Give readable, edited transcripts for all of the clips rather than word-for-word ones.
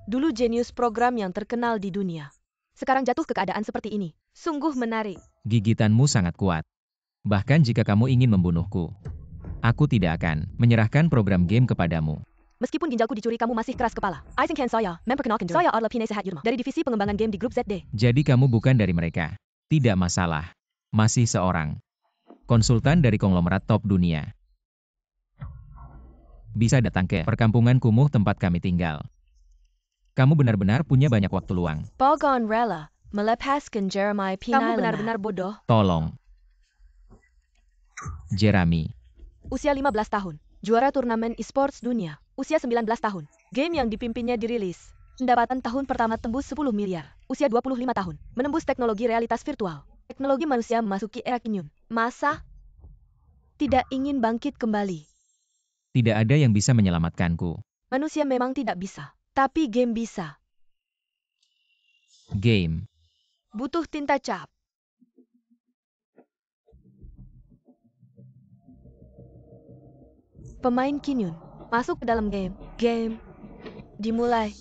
Dulu jenius program yang terkenal di dunia. Sekarang jatuh ke keadaan seperti ini. Sungguh menarik. Gigitanmu sangat kuat. Bahkan jika kamu ingin membunuhku, aku tidak akan menyerahkan program game kepadamu. Meskipun ginjalku dicuri, kamu masih keras kepala. Aisenkan saya, memperkenalkan diri. Saya adalah Pine Sehat Yudma dari divisi pengembangan game di grup ZD. Jadi kamu bukan dari mereka. Tidak masalah. Masih seorang konsultan dari konglomerat top dunia. Bisa datang ke perkampungan kumuh tempat kami tinggal. Kamu benar-benar punya banyak waktu luang. Bogon rela melepaskan Jeremiah Pine. Kamu benar-benar bodoh. Tolong. Jeremy. Usia 15 tahun. Juara turnamen e-sports dunia. Usia 19 tahun. Game yang dipimpinnya dirilis. Pendapatan tahun pertama tembus 10 miliar. Usia 25 tahun. Menembus teknologi realitas virtual. Teknologi manusia memasuki era kini. Masa tidak ingin bangkit kembali. Tidak ada yang bisa menyelamatkanku. Manusia memang tidak bisa. Tapi game bisa. Game. Butuh tinta cap. Pemain Kinyun masuk ke dalam game. Game dimulai.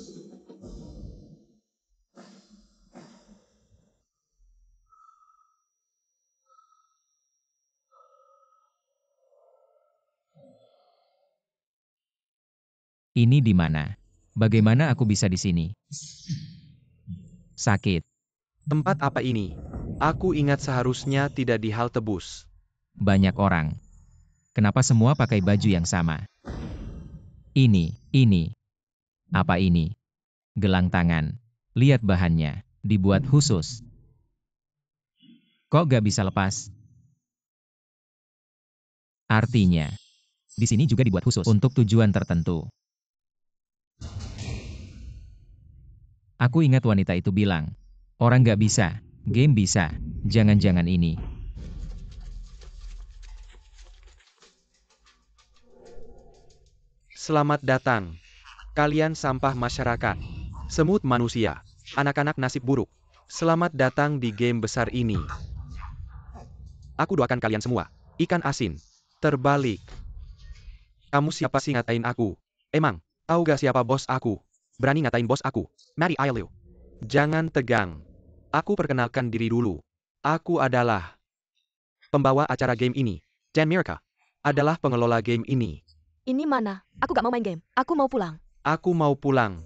Ini di mana? Bagaimana aku bisa di sini? Sakit. Tempat apa ini? Aku ingat seharusnya tidak di halte bus. Banyak orang. Kenapa semua pakai baju yang sama? Ini. Apa ini? Gelang tangan. Lihat bahannya. Dibuat khusus. Kok gak bisa lepas? Artinya, di sini juga dibuat khusus untuk tujuan tertentu. Aku ingat wanita itu bilang, orang gak bisa, game bisa, jangan-jangan ini. Selamat datang. Kalian sampah masyarakat. Semut manusia. Anak-anak nasib buruk. Selamat datang di game besar ini. Aku doakan kalian semua. Ikan asin. Terbalik. Kamu siapa sih ngatain aku? Emang, tahu gak siapa bos aku? Berani ngatain bos aku? Mary Ailu. Jangan tegang. Aku perkenalkan diri dulu. Aku adalah pembawa acara game ini. Dan Mirka adalah pengelola game ini. Ini mana? Aku gak mau main game. Aku mau pulang. Aku mau pulang.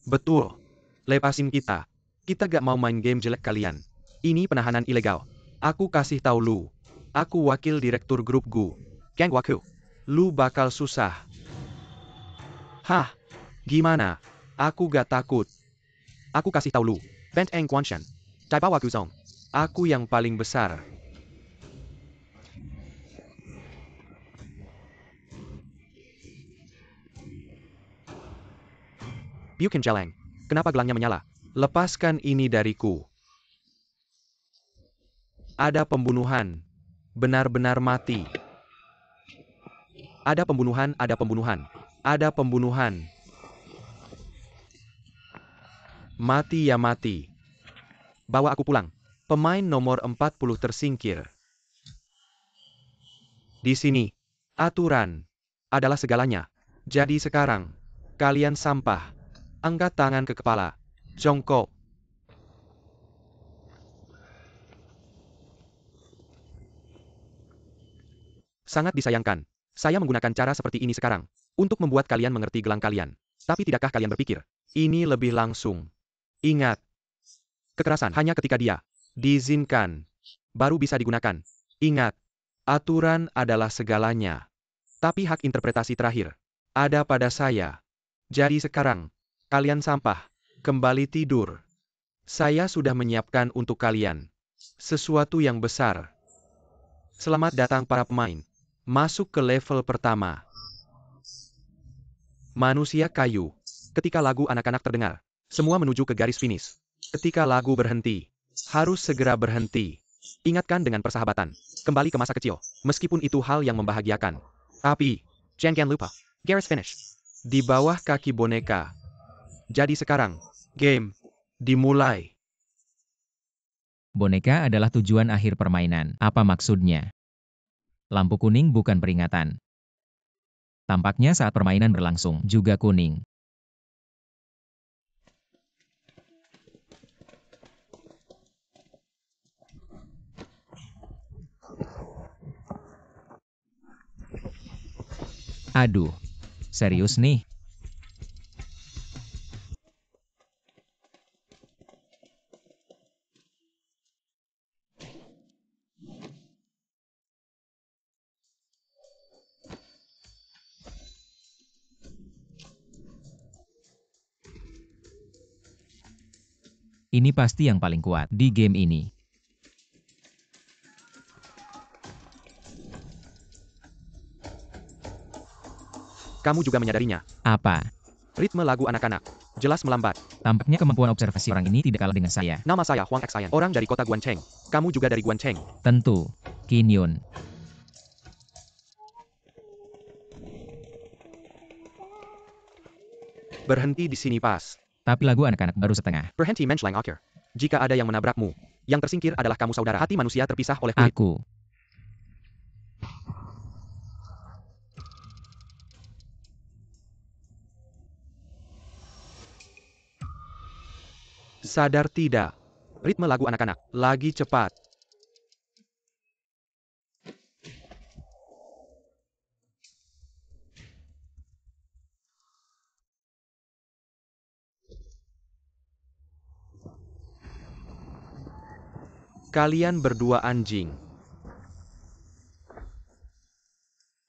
Betul. Lepasin kita. Kita gak mau main game jelek kalian. Ini penahanan ilegal. Aku kasih tahu lu. Aku wakil direktur grup Gu. Gang Waku. Lu bakal susah. Hah? Gimana? Aku gak takut. Aku kasih tahu lu. Bent Eng Kwanshan. Caipa Waku Zong. Aku yang paling besar. Bukan Jeleng. Kenapa gelangnya menyala? Lepaskan ini dariku. Ada pembunuhan. Benar-benar mati. Ada pembunuhan, ada pembunuhan. Ada pembunuhan. Mati ya mati. Bawa aku pulang. Pemain nomor 40 tersingkir. Di sini, aturan adalah segalanya. Jadi sekarang, kalian sampah. Angkat tangan ke kepala. Jongkok. Sangat disayangkan. Saya menggunakan cara seperti ini sekarang. Untuk membuat kalian mengerti gelang kalian. Tapi tidakkah kalian berpikir? Ini lebih langsung. Ingat. Kekerasan hanya ketika dia diizinkan. Baru bisa digunakan. Ingat. Aturan adalah segalanya. Tapi hak interpretasi terakhir ada pada saya. Jadi sekarang, kalian sampah. Kembali tidur. Saya sudah menyiapkan untuk kalian sesuatu yang besar. Selamat datang para pemain. Masuk ke level pertama. Manusia kayu. Ketika lagu anak-anak terdengar, semua menuju ke garis finish. Ketika lagu berhenti, harus segera berhenti. Ingatkan dengan persahabatan. Kembali ke masa kecil. Meskipun itu hal yang membahagiakan. Tapi, jangan lupa. Garis finish. Di bawah kaki boneka. Jadi sekarang, game dimulai. Boneka adalah tujuan akhir permainan. Apa maksudnya? Lampu kuning bukan peringatan. Tampaknya saat permainan berlangsung juga kuning. Aduh, serius nih? Ini pasti yang paling kuat di game ini. Kamu juga menyadarinya. Apa? Ritme lagu anak-anak. Jelas melambat. Tampaknya kemampuan observasi orang ini tidak kalah dengan saya. Nama saya Huang Xian. Orang dari kota Guancheng. Kamu juga dari Guancheng. Tentu, Qin Yun. Berhenti di sini pas. Tapi lagu anak-anak baru setengah. Berhenti menschlang akhir. Jika ada yang menabrakmu, yang tersingkir adalah kamu saudara. Hati manusia terpisah oleh kulit. Aku. Sadar tidak? Ritme lagu anak-anak. Lagi cepat. Kalian berdua anjing.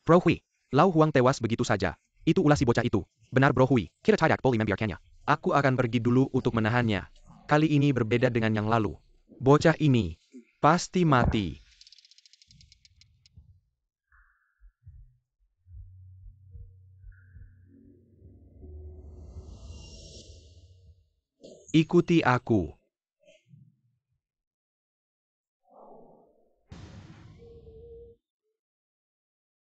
Bro Hui. Lau Huang tewas begitu saja. Itu ulah si bocah itu. Benar Bro Hui. Kita tidak boleh membiarkannya. Aku akan pergi dulu untuk menahannya. Kali ini berbeda dengan yang lalu. Bocah ini pasti mati. Ikuti aku.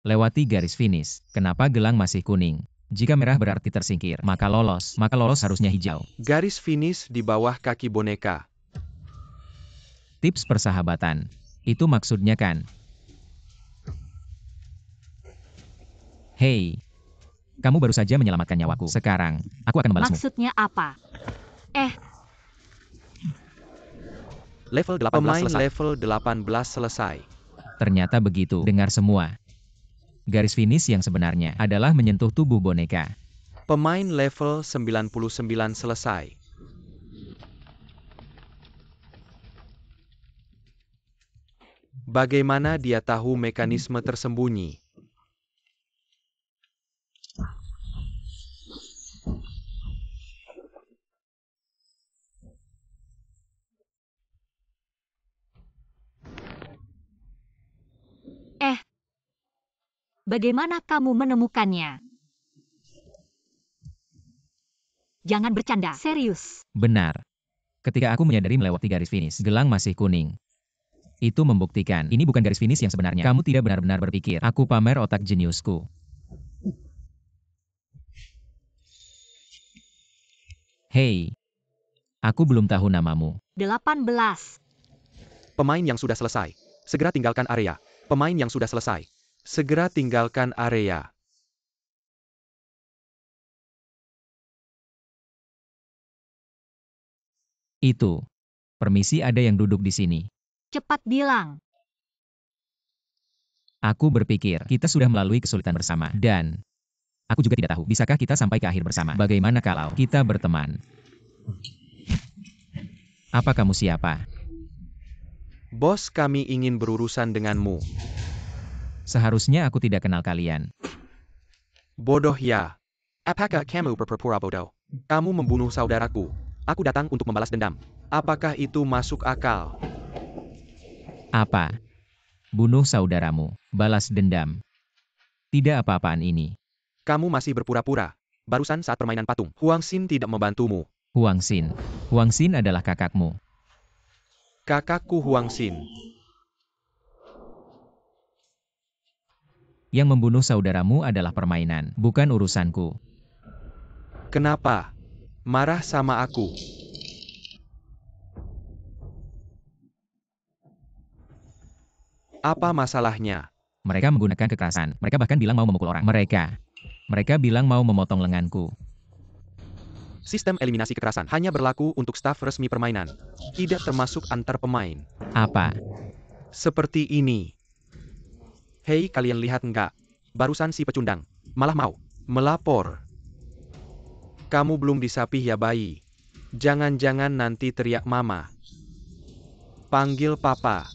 Lewati garis finish. Kenapa gelang masih kuning? Jika merah berarti tersingkir, maka lolos. Maka lolos harusnya hijau. Garis finish di bawah kaki boneka. Tips persahabatan. Itu maksudnya kan? Hei. Kamu baru saja menyelamatkan nyawaku. Sekarang, aku akan membalasmu. Maksudnya apa? Level 18 Pemain selesai. Level 18 selesai. Ternyata begitu. Dengar semua. Garis finish yang sebenarnya adalah menyentuh tubuh boneka. Pemain level 99 selesai. Bagaimana dia tahu mekanisme tersembunyi? Bagaimana kamu menemukannya? Jangan bercanda, serius. Benar. Ketika aku menyadari melewati garis finish, gelang masih kuning. Itu membuktikan, ini bukan garis finish yang sebenarnya. Kamu tidak benar-benar berpikir, aku pamer otak jeniusku. Hei, aku belum tahu namamu. 18. Pemain yang sudah selesai. Segera tinggalkan area. Pemain yang sudah selesai. Segera tinggalkan area. Itu. Permisi, ada yang duduk di sini. Cepat bilang. Aku berpikir, kita sudah melalui kesulitan bersama. Dan, aku juga tidak tahu, bisakah kita sampai ke akhir bersama? Bagaimana kalau kita berteman? Apa kamu siapa? Bos, kami ingin berurusan denganmu. Seharusnya aku tidak kenal kalian. Bodoh ya. Apakah kamu berpura-pura bodoh? Kamu membunuh saudaraku. Aku datang untuk membalas dendam. Apakah itu masuk akal? Apa? Bunuh saudaramu, balas dendam. Tidak apa-apaan ini. Kamu masih berpura-pura. Barusan saat permainan patung, Huang Xin tidak membantumu. Huang Xin. Huang Xin adalah kakakmu. Kakakku Huang Xin. Yang membunuh saudaramu adalah permainan, bukan urusanku. Kenapa? Marah sama aku. Apa masalahnya? Mereka menggunakan kekerasan. Mereka bahkan bilang mau memukul orang. Mereka bilang mau memotong lenganku. Sistem eliminasi kekerasan hanya berlaku untuk staf resmi permainan. Tidak termasuk antar pemain. Apa? Seperti ini. Hei, kalian lihat enggak? Barusan si pecundang. Malah mau melapor. Kamu belum disapih ya bayi. Jangan-jangan nanti teriak mama. Panggil papa.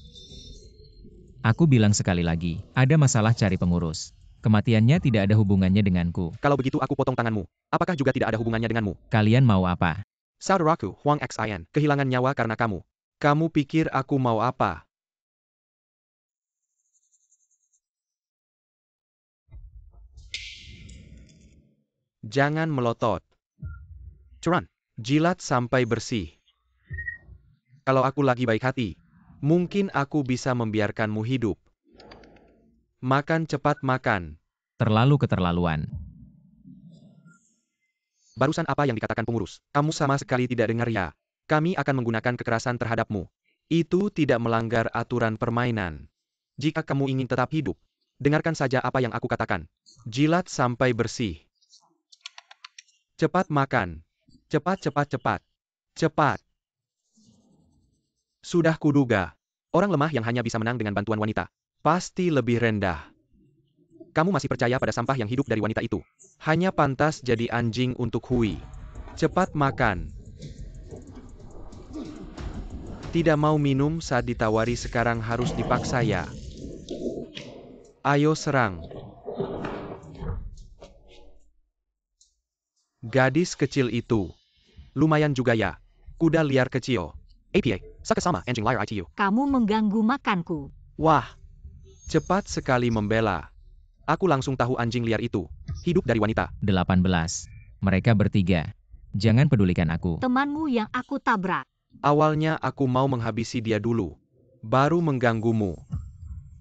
Aku bilang sekali lagi, ada masalah cari pengurus. Kematiannya tidak ada hubungannya denganku. Kalau begitu aku potong tanganmu. Apakah juga tidak ada hubungannya denganmu? Kalian mau apa? Saudaraku, Huang Xin, kehilangan nyawa karena kamu. Kamu pikir aku mau apa? Jangan melotot. Curan, jilat sampai bersih. Kalau aku lagi baik hati, mungkin aku bisa membiarkanmu hidup. Makan cepat makan. Terlalu keterlaluan. Barusan apa yang dikatakan pengurus? Kamu sama sekali tidak dengar ya. Kami akan menggunakan kekerasan terhadapmu. Itu tidak melanggar aturan permainan. Jika kamu ingin tetap hidup, dengarkan saja apa yang aku katakan. Jilat sampai bersih. Cepat makan. Cepat, cepat, cepat. Cepat. Sudah kuduga. Orang lemah yang hanya bisa menang dengan bantuan wanita pasti lebih rendah. Kamu masih percaya pada sampah yang hidup dari wanita itu? Hanya pantas jadi anjing untuk Hui. Cepat makan. Tidak mau minum saat ditawari sekarang harus dipaksa ya. Ayo serang. Gadis kecil itu. Lumayan juga ya. Kuda liar kecil. APA, sama anjing liar ITU. Kamu mengganggu makanku. Wah. Cepat sekali membela. Aku langsung tahu anjing liar itu hidup dari wanita. 18. Mereka bertiga. Jangan pedulikan aku. Temanmu yang aku tabrak. Awalnya aku mau menghabisi dia dulu. Baru mengganggumu.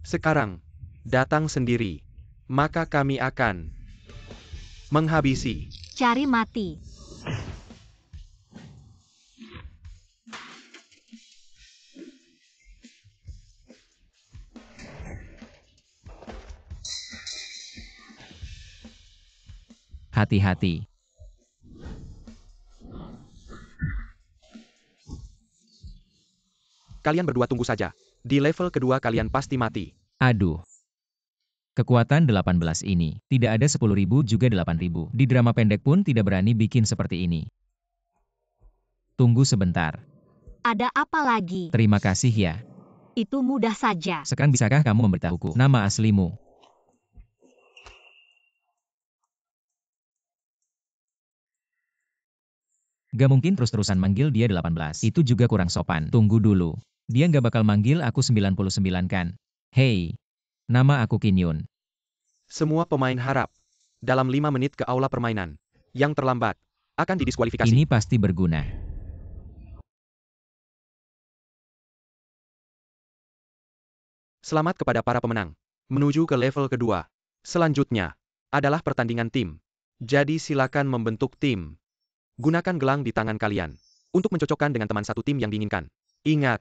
Sekarang, datang sendiri. Maka kami akan menghabisi. Cari mati. Hati-hati. Kalian berdua tunggu saja. Di level kedua kalian pasti mati. Aduh. Kekuatan 18 ini, tidak ada 10.000 juga 8.000. Di drama pendek pun tidak berani bikin seperti ini. Tunggu sebentar. Ada apa lagi? Terima kasih ya. Itu mudah saja. Sekarang bisakah kamu memberitahuku nama aslimu? Gak mungkin terus-terusan manggil dia 18. Itu juga kurang sopan. Tunggu dulu. Dia gak bakal manggil aku 99 kan? Hey. Nama aku Qin Yun. Semua pemain harap. Dalam 5 menit ke aula permainan. Yang terlambat akan didiskualifikasi. Ini pasti berguna. Selamat kepada para pemenang. Menuju ke level kedua. Selanjutnya adalah pertandingan tim. Jadi silakan membentuk tim. Gunakan gelang di tangan kalian untuk mencocokkan dengan teman satu tim yang diinginkan. Ingat,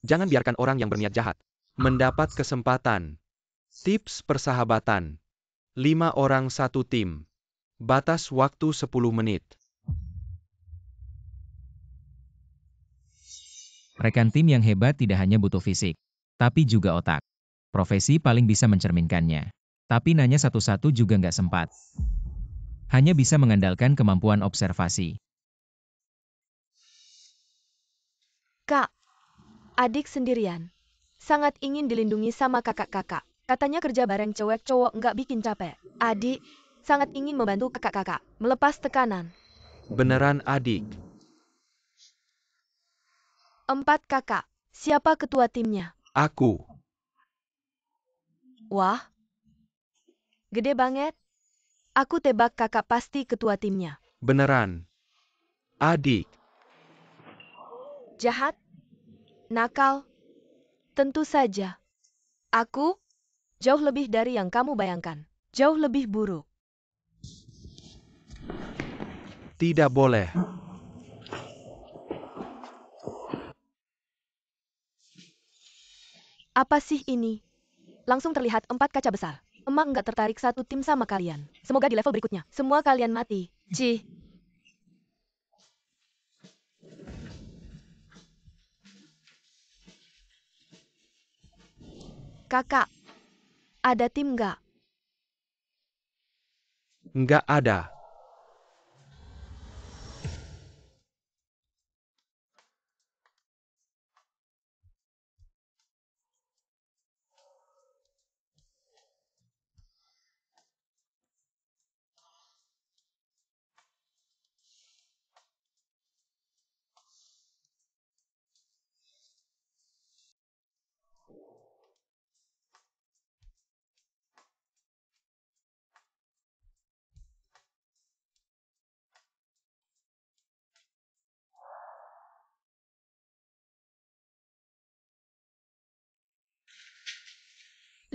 jangan biarkan orang yang berniat jahat mendapat kesempatan. Tips persahabatan. 5 orang satu tim. Batas waktu 10 menit. Rekan tim yang hebat tidak hanya butuh fisik, tapi juga otak. Profesi paling bisa mencerminkannya. Tapi nanya satu-satu juga nggak sempat. Hanya bisa mengandalkan kemampuan observasi. Kak, adik sendirian. Sangat ingin dilindungi sama kakak-kakak. Katanya kerja bareng cewek cowok nggak bikin capek. Adik, sangat ingin membantu kakak-kakak melepas tekanan. Beneran adik. 4 kakak, siapa ketua timnya? Aku. Wah, gede banget. Aku tebak kakak pasti ketua timnya. Beneran. Adik. Jahat? Nakal? Tentu saja. Aku? Jauh lebih dari yang kamu bayangkan. Jauh lebih buruk. Tidak boleh. Apa sih ini? Langsung terlihat 4 kaca besar. Emak nggak tertarik satu tim sama kalian. Semoga di level berikutnya, semua kalian mati. Cih. Kakak, ada tim nggak? Nggak ada.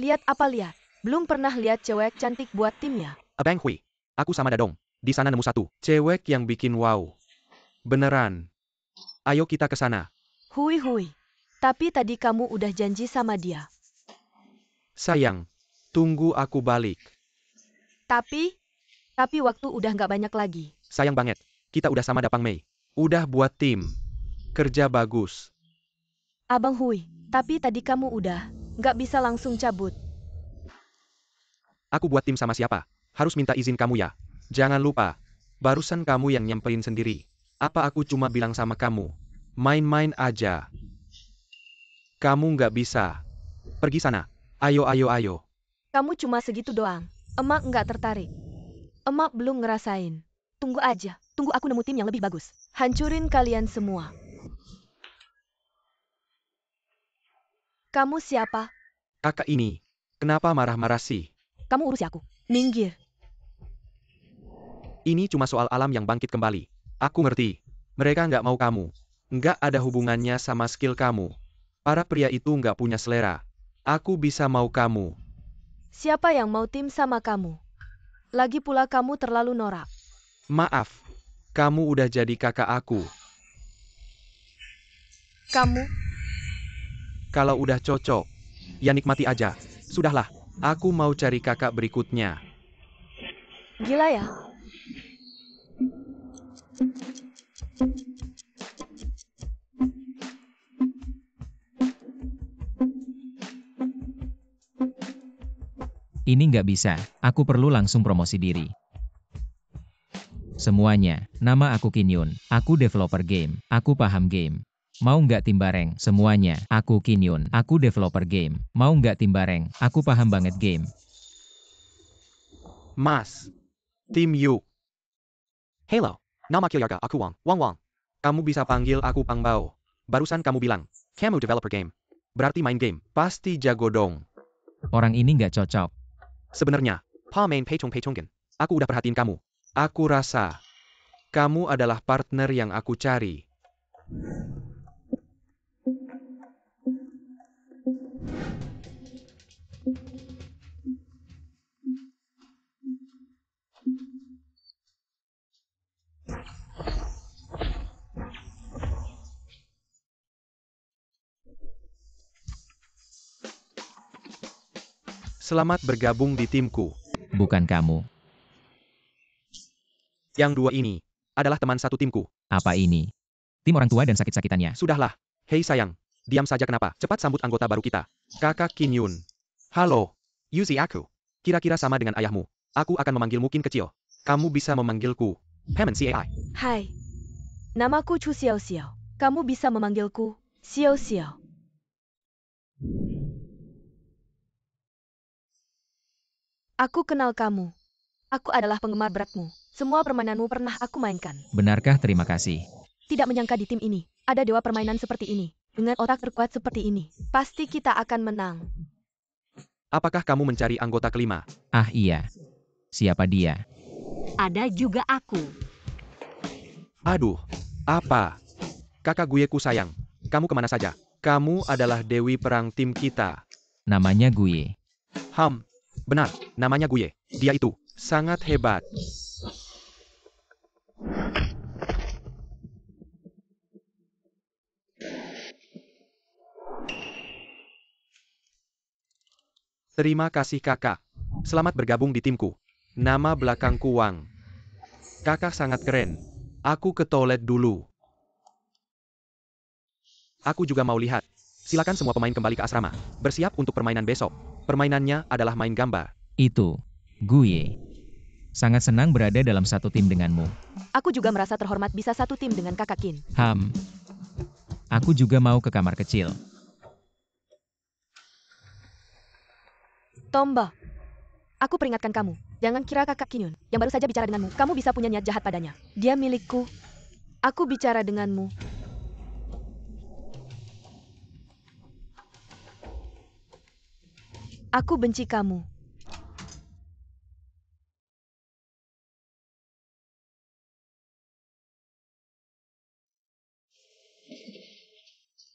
Lihat apa lihat? Belum pernah lihat cewek cantik buat timnya. Abang Hui. Aku sama Dadong. Di sana nemu satu. Cewek yang bikin wow. Beneran. Ayo kita ke sana. Hui hui. Tapi tadi kamu udah janji sama dia. Sayang. Tunggu aku balik. Tapi waktu udah nggak banyak lagi. Sayang banget. Kita udah sama Dapang Mei. Udah buat tim. Kerja bagus. Abang Hui, tapi tadi kamu udah nggak bisa langsung cabut. Aku buat tim sama siapa? Harus minta izin kamu ya. Jangan lupa. Barusan kamu yang nyamperin sendiri. Apa aku cuma bilang sama kamu? Main-main aja. Kamu nggak bisa. Pergi sana. Ayo ayo ayo. Kamu cuma segitu doang. Emak nggak tertarik. Emak belum ngerasain. Tunggu aja. Tunggu aku nemu tim yang lebih bagus. Hancurin kalian semua. Kamu siapa? Kakak ini. Kenapa marah-marah sih? Kamu urusi aku. Minggir. Ini cuma soal alam yang bangkit kembali. Aku ngerti. Mereka nggak mau kamu. Nggak ada hubungannya sama skill kamu. Para pria itu nggak punya selera. Aku bisa mau kamu. Siapa yang mau tim sama kamu? Lagi pula kamu terlalu norak. Maaf. Kamu udah jadi kakak aku. Kamu, Kalau udah cocok, ya nikmati aja. Sudahlah. Aku mau cari kakak berikutnya. gila ya? Ini nggak bisa, aku perlu langsung promosi diri. Semuanya, nama aku Qin Yun, aku developer game, aku paham game. Mau nggak tim bareng? Semuanya, aku Qin Yun, aku developer game. Mau nggak tim bareng? Aku paham banget game. Mas. Tim Yuk. Hello. Nama keluarga aku Wang. Wang Wang. Kamu bisa panggil aku Pang Bao. Barusan kamu bilang, kamu developer game. Berarti main game. Pasti jago dong. Orang ini nggak cocok. Sebenarnya, Pa main pecong-pecongin. Aku udah perhatiin kamu. Aku rasa, kamu adalah partner yang aku cari. Selamat bergabung di timku. Bukan kamu. Yang dua ini adalah teman satu timku. Apa ini? Tim orang tua dan sakit-sakitannya. Sudahlah. Hei sayang, diam saja kenapa? Cepat sambut anggota baru kita. Kakak Qin Yun. Halo. Yuzi aku. Kira-kira sama dengan ayahmu. Aku akan memanggilmu Qin kecil. Kamu bisa memanggilku Hammond CAI. Hai. Namaku Chu Xiao Xiao. Kamu bisa memanggilku Xiao Xiao. Aku kenal kamu. Aku adalah penggemar beratmu. Semua permainanmu pernah aku mainkan. Benarkah? Terima kasih. Tidak menyangka di tim ini, ada dewa permainan seperti ini. Dengan otak terkuat seperti ini, pasti kita akan menang. Apakah kamu mencari anggota kelima? Ah iya. Siapa dia? Ada juga aku. Aduh, apa? Kakak gueku sayang, kamu kemana saja? Kamu adalah dewi perang tim kita. Namanya Guye. Benar, namanya Guye. Dia itu sangat hebat. Terima kasih kakak. Selamat bergabung di timku. Nama belakangku Wang. Kakak sangat keren. Aku ke toilet dulu. Aku juga mau lihat. Silakan semua pemain kembali ke asrama. Bersiap untuk permainan besok. Permainannya adalah main gambar. Itu. Guye. Sangat senang berada dalam satu tim denganmu. Aku juga merasa terhormat bisa satu tim dengan kakak Qin. Aku juga mau ke kamar kecil. Tomba, aku peringatkan kamu. Jangan kira kakak Qin yang baru saja bicara denganmu. Kamu bisa punya niat jahat padanya. Dia milikku. Aku bicara denganmu. Aku benci kamu.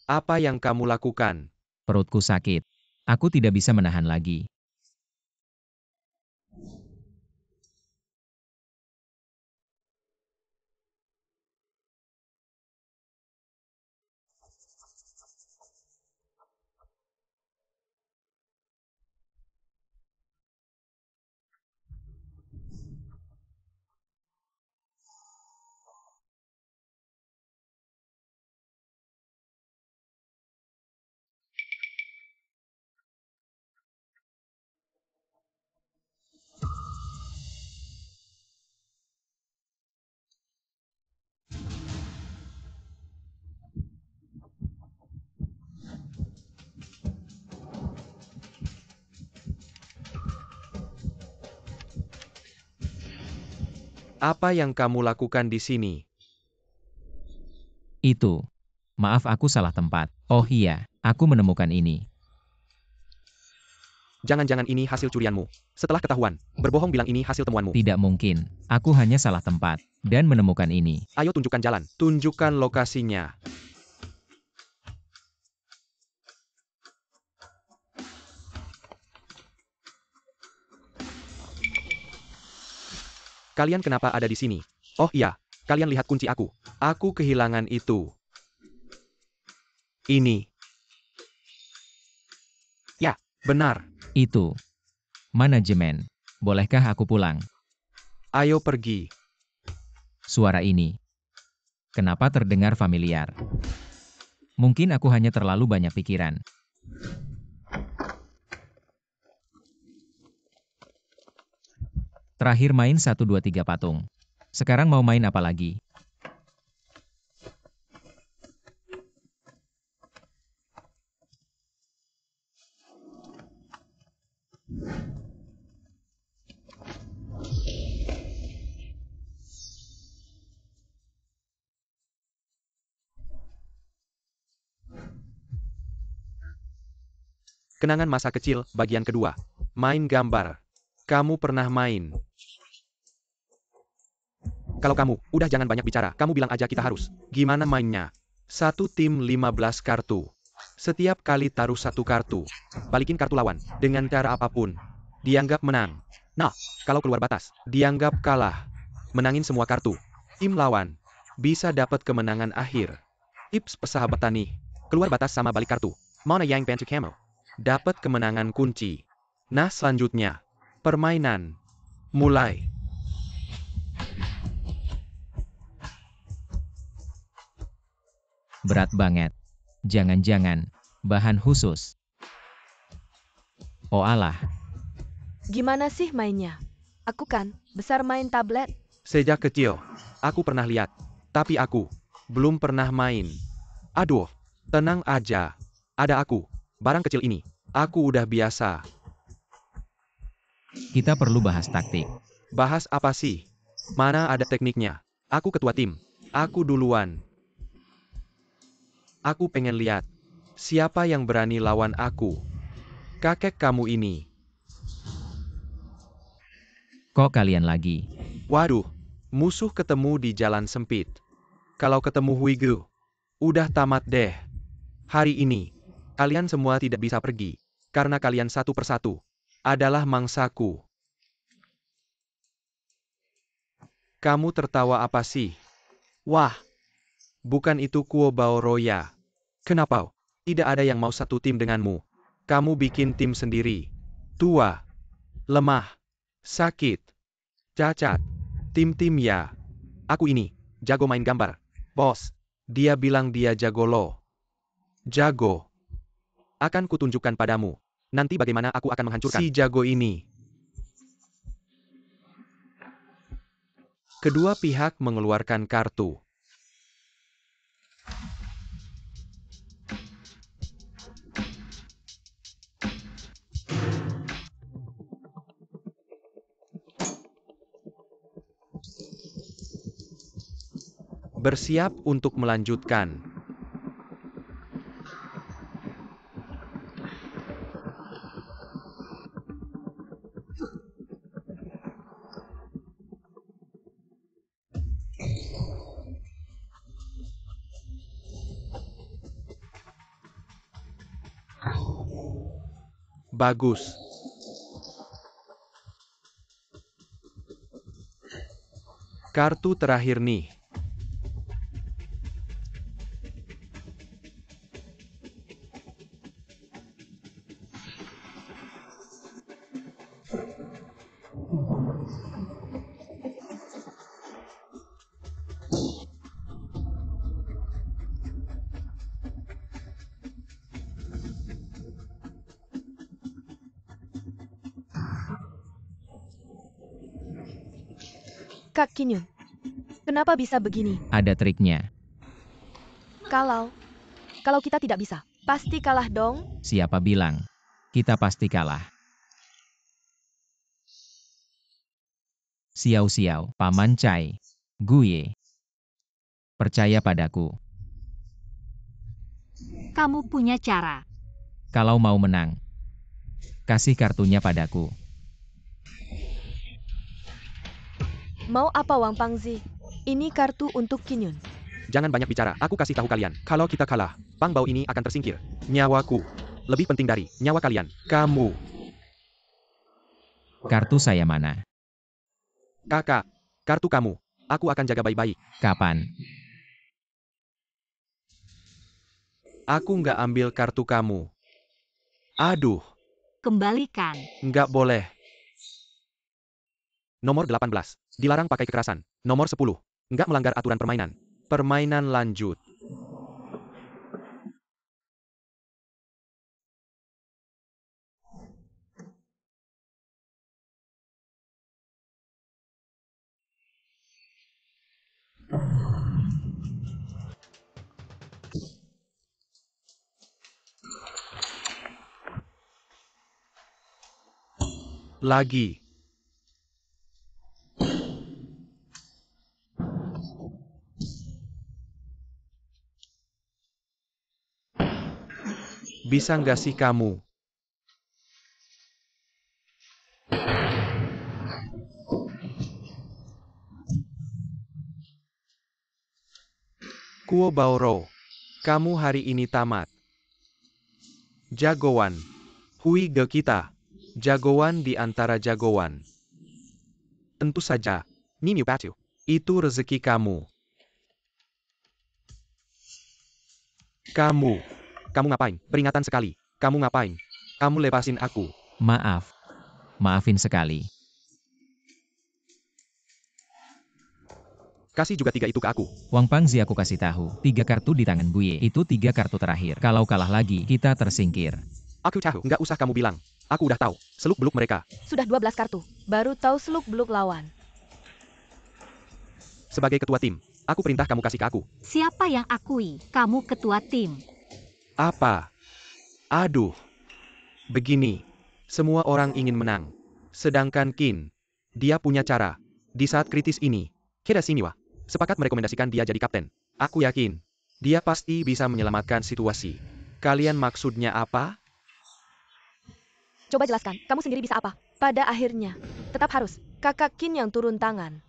Apa yang kamu lakukan? Perutku sakit. Aku tidak bisa menahan lagi. Apa yang kamu lakukan di sini? Itu. Maaf aku salah tempat. Oh iya, aku menemukan ini. Jangan-jangan ini hasil curianmu. Setelah ketahuan, berbohong bilang ini hasil temuanmu. Tidak mungkin. Aku hanya salah tempat. Dan menemukan ini. Ayo tunjukkan jalan. Tunjukkan lokasinya. Kalian kenapa ada di sini? Oh iya, kalian lihat kunci aku. Aku kehilangan itu. Ini. Ya, benar. Itu. Manajemen. Bolehkah aku pulang? Ayo pergi. Suara ini. Kenapa terdengar familiar? Mungkin aku hanya terlalu banyak pikiran. Terakhir main 1, 2, 3 patung. Sekarang mau main apa lagi? Kenangan masa kecil, bagian kedua. Main gambar. Kamu pernah main. Kalau kamu, udah jangan banyak bicara. Kamu bilang aja kita harus. Gimana mainnya? Satu tim 15 kartu. Setiap kali taruh satu kartu. Balikin kartu lawan. Dengan cara apapun. Dianggap menang. Nah, kalau keluar batas, dianggap kalah. Menangin semua kartu. Tim lawan. Bisa dapat kemenangan akhir. Tips pesahabat tani. Keluar batas sama balik kartu. Mana yang pencu camel? Dapat kemenangan kunci. Nah selanjutnya. Permainan. Mulai. Berat banget. Jangan-jangan. Bahan khusus. Oh alah. Gimana sih mainnya? Aku kan besar main tablet. Sejak kecil. Aku pernah lihat. Tapi aku. Belum pernah main. Aduh. Tenang aja. Ada aku. Barang kecil ini. Aku udah biasa. Kita perlu bahas taktik. Bahas apa sih? Mana ada tekniknya? Aku ketua tim. Aku duluan. Aku pengen lihat. Siapa yang berani lawan aku? Kakek kamu ini. Kok kalian lagi? Waduh. Musuh ketemu di jalan sempit. Kalau ketemu Huigu. Udah tamat deh. Hari ini. Kalian semua tidak bisa pergi. Karena kalian satu persatu. Adalah mangsaku. Kamu tertawa apa sih? Wah. Bukan itu Kuo Bao Roya. Kenapa? Tidak ada yang mau satu tim denganmu. Kamu bikin tim sendiri. Tua. Lemah. Sakit. Cacat. Tim-tim ya. Aku ini. Jago main gambar. Bos. Dia bilang dia jago loh. Jago. Akan kutunjukkan padamu. Nanti bagaimana aku akan menghancurkan si jago ini. Kedua pihak mengeluarkan kartu. Bersiap untuk melanjutkan. Bagus. Kartu terakhir nih. Kak Kinyun, kenapa bisa begini? Ada triknya. Kalau kita tidak bisa, pasti kalah dong. Siapa bilang? Kita pasti kalah. Xiao-xiao, Paman Cai. Gue. Percaya padaku. Kamu punya cara. Kalau mau menang, kasih kartunya padaku. Mau apa Wang Pangzi? Ini kartu untuk Kinyun. Jangan banyak bicara, aku kasih tahu kalian. Kalau kita kalah, Pang Bao ini akan tersingkir. Nyawaku lebih penting dari nyawa kalian. Kamu. Kartu saya mana? Kakak, kartu kamu. Aku akan jaga baik-baik. Kapan? Aku nggak ambil kartu kamu. Aduh, Kembalikan. nggak boleh. Nomor 18. Dilarang pakai kekerasan. Nomor 10. Nggak melanggar aturan permainan. Permainan lanjut. Lagi. Bisa nggak sih kamu? Kuo Baoro, kamu hari ini tamat. Jagoan. Hui Ge kita. Jagoan di antara jagoan. Tentu saja. Nini Batu. Itu rezeki kamu. Kamu ngapain? Peringatan sekali. Kamu ngapain? Kamu lepasin aku. Maaf. Maafin sekali. Kasih juga 3 itu ke aku. Wang Pangzi aku kasih tahu. 3 kartu di tangan gue. Itu 3 kartu terakhir. Kalau kalah lagi, kita tersingkir. Aku tahu. Nggak usah kamu bilang. Aku udah tahu. Seluk-beluk mereka. Sudah 12 kartu, baru tahu seluk-beluk lawan. Sebagai ketua tim, aku perintah kamu kasih ke aku. Siapa yang akui? Kamu ketua tim. Apa? Aduh. Begini. Semua orang ingin menang. Sedangkan Qin, dia punya cara. Di saat kritis ini, Keda Siniwa sepakat merekomendasikan dia jadi kapten. Aku yakin, dia pasti bisa menyelamatkan situasi. Kalian maksudnya apa? Coba jelaskan, kamu sendiri bisa apa? Pada akhirnya, tetap harus kakak Qin yang turun tangan.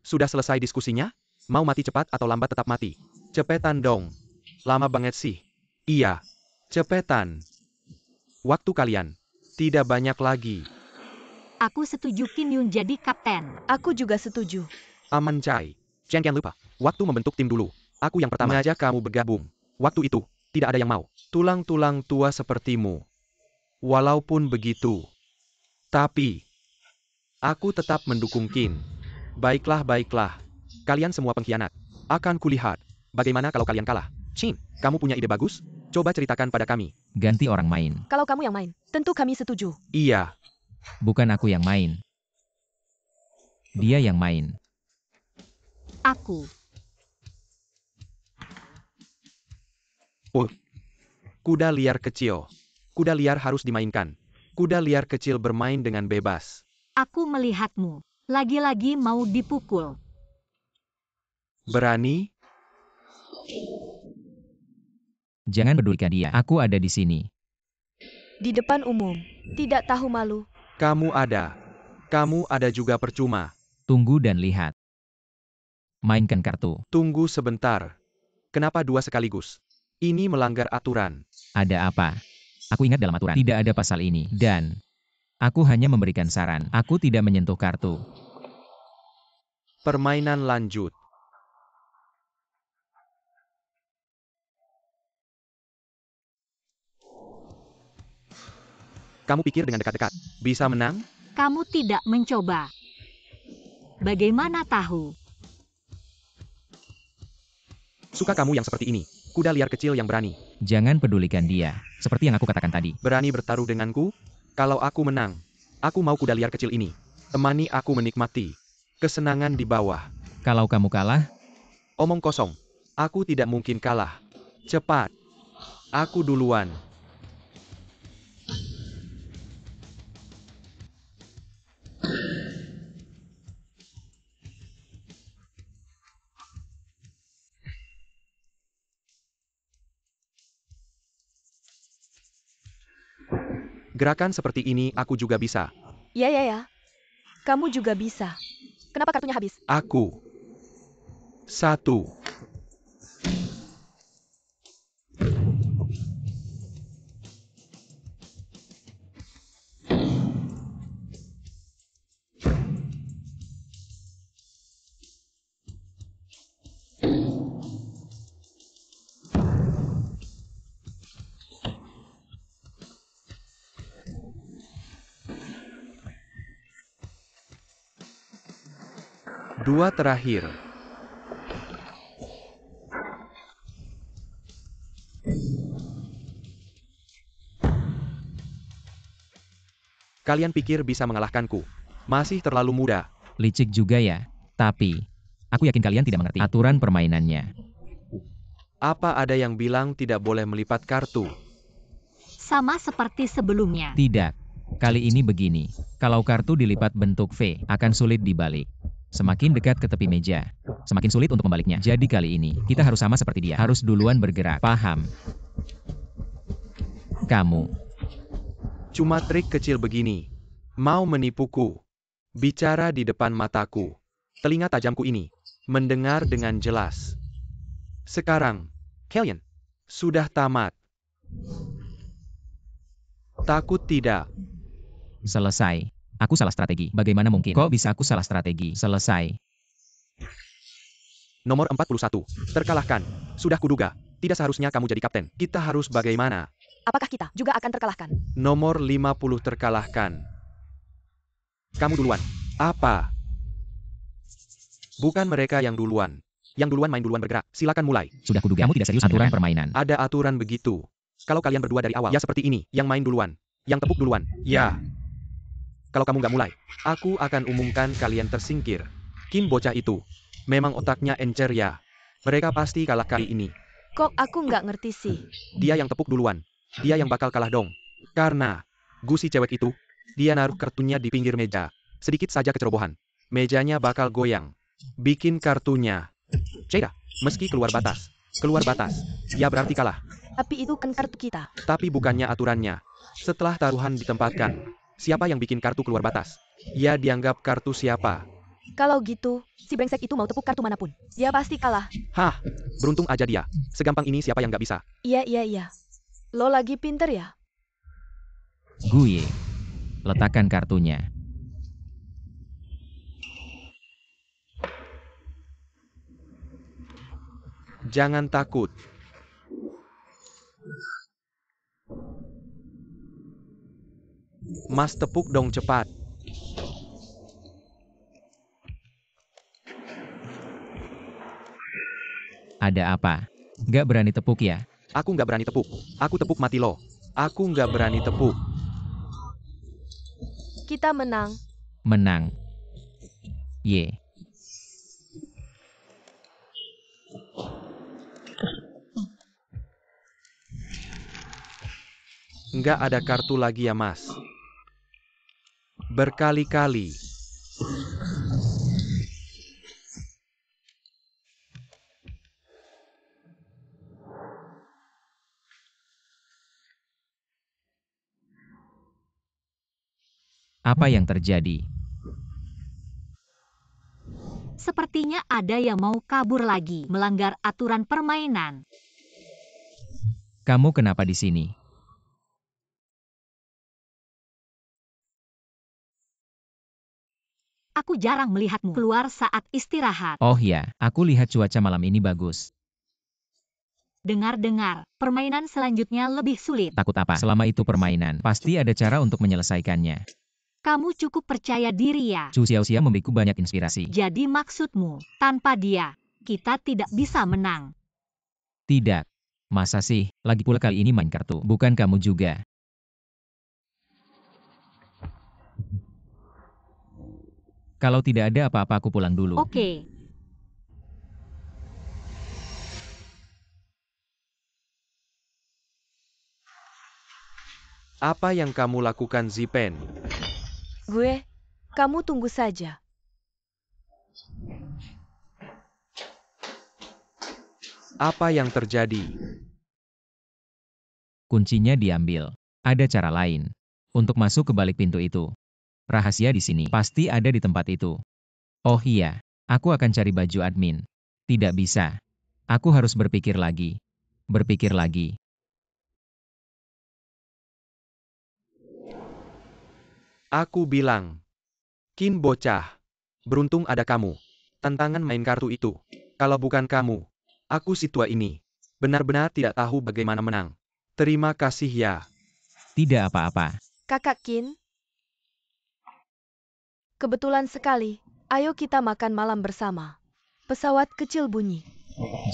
Sudah selesai diskusinya? Mau mati cepat atau lambat tetap mati? Cepetan dong. Lama banget sih. Iya. Cepetan. Waktu kalian tidak banyak lagi. Aku setuju Kinyun jadi kapten. Aku juga setuju. Aman Cai. Jangan lupa, waktu membentuk tim dulu. Aku yang pertama aja kamu bergabung. Waktu itu, tidak ada yang mau. Tulang-tulang tua sepertimu. Walaupun begitu. Tapi, aku tetap mendukung Qin. Baiklah. Kalian semua pengkhianat. Akan kulihat. Bagaimana kalau kalian kalah? Qin, kamu punya ide bagus? Coba ceritakan pada kami. Ganti orang main. Kalau kamu yang main, tentu kami setuju. Iya. Bukan aku yang main. Dia yang main. Aku. Kuda liar kecil. Kuda liar harus dimainkan. Kuda liar kecil bermain dengan bebas. Aku melihatmu. Lagi-lagi mau dipukul. Berani? Jangan pedulikan dia. Aku ada di sini. Di depan umum. Tidak tahu malu. Kamu ada. Kamu ada juga percuma. Tunggu dan lihat. Mainkan kartu. Tunggu sebentar. Kenapa dua sekaligus? Ini melanggar aturan. Ada apa? Aku ingat dalam aturan. Tidak ada pasal ini. Dan aku hanya memberikan saran. Aku tidak menyentuh kartu. Permainan lanjut. Kamu pikir dengan dekat-dekat bisa menang? Kamu tidak mencoba. Bagaimana tahu? Suka kamu yang seperti ini. Kuda liar kecil yang berani. Jangan pedulikan dia. Seperti yang aku katakan tadi. Berani bertaruh denganku? Kalau aku menang, aku mau kuda liar kecil ini. Temani aku menikmati kesenangan di bawah. Kalau kamu kalah, Omong kosong. Aku tidak mungkin kalah. Cepat. Aku duluan. Gerakan seperti ini aku juga bisa. Ya. Kamu juga bisa. Kenapa kartunya habis? Aku. 1. Dua terakhir. Kalian pikir bisa mengalahkanku? Masih terlalu muda. licik juga ya. Tapi, aku yakin kalian tidak mengerti aturan permainannya. Apa ada yang bilang tidak boleh melipat kartu? Sama seperti sebelumnya. Tidak. Kali ini begini. Kalau kartu dilipat bentuk V, akan sulit dibalik. Semakin dekat ke tepi meja, semakin sulit untuk membaliknya. Jadi kali ini, kita harus sama seperti dia. Harus duluan bergerak. Paham? Kamu. Cuma trik kecil begini. Mau menipuku. Bicara di depan mataku. Telinga tajamku ini. Mendengar dengan jelas. Sekarang, kalian sudah tamat. Takut tidak? Selesai. Aku salah strategi. Bagaimana mungkin? Kok bisa aku salah strategi? Selesai. Nomor 41. Terkalahkan. Sudah kuduga. Tidak seharusnya kamu jadi kapten. Kita harus bagaimana? Apakah kita juga akan terkalahkan? Nomor 50 terkalahkan. Kamu duluan. Apa? Bukan mereka yang duluan. Yang duluan main duluan bergerak. Silakan mulai. Sudah kuduga. Kamu tidak serius aturan permainan. Ada aturan begitu. Kalau kalian berdua dari awal, ya seperti ini. Yang main duluan. Yang tepuk duluan. Ya. Kalau kamu nggak mulai, aku akan umumkan kalian tersingkir. Kim bocah itu. Memang otaknya encer ya. Mereka pasti kalah kali ini. Kok aku nggak ngerti sih? Dia yang tepuk duluan. Dia yang bakal kalah dong. Karena, gusi cewek itu, dia naruh kartunya di pinggir meja. Sedikit saja kecerobohan. Mejanya bakal goyang. Bikin kartunya. Ceda, meski keluar batas. Keluar batas. Ya berarti kalah. Tapi itu kan kartu kita. Tapi bukannya aturannya. Setelah taruhan ditempatkan, siapa yang bikin kartu keluar batas? Ya dianggap kartu siapa. Kalau gitu, si brengsek itu mau tepuk kartu manapun. Dia pasti kalah. Hah, beruntung aja dia. Segampang ini siapa yang nggak bisa? Iya. Lo lagi pinter ya? Gue. Letakkan kartunya. Jangan takut. Mas tepuk dong cepat. Ada apa? Gak berani tepuk ya? Aku nggak berani tepuk. Aku tepuk mati lo. Aku nggak berani tepuk. Kita menang. Menang. Ye. Nggak ada kartu lagi ya, Mas. Berkali-kali. Apa yang terjadi? Sepertinya ada yang mau kabur lagi, melanggar aturan permainan. Kamu kenapa di sini? Aku jarang melihatmu keluar saat istirahat. Oh ya, aku lihat cuaca malam ini bagus. Dengar-dengar, permainan selanjutnya lebih sulit. Takut apa? Selama itu permainan, pasti ada cara untuk menyelesaikannya. Kamu cukup percaya diri ya. Cu Xiaoxia memberiku banyak inspirasi. Jadi maksudmu, tanpa dia, kita tidak bisa menang. Tidak. Masa sih? Lagi pula kali ini main kartu, bukan kamu juga. Kalau tidak ada apa-apa aku pulang dulu. Oke. Apa yang kamu lakukan, Zipen? Kamu tunggu saja. Apa yang terjadi? Kuncinya diambil. Ada cara lain untuk masuk ke balik pintu itu. Rahasia di sini pasti ada di tempat itu. Oh iya, aku akan cari baju admin. Tidak bisa. Aku harus berpikir lagi. Berpikir lagi. Aku bilang, Kin bocah. Beruntung ada kamu. Tantangan main kartu itu. Kalau bukan kamu, aku si tua ini. Benar-benar tidak tahu bagaimana menang. Terima kasih ya. Tidak apa-apa. Kakak Kin. Kebetulan sekali. Ayo kita makan malam bersama. Pesawat kecil bunyi.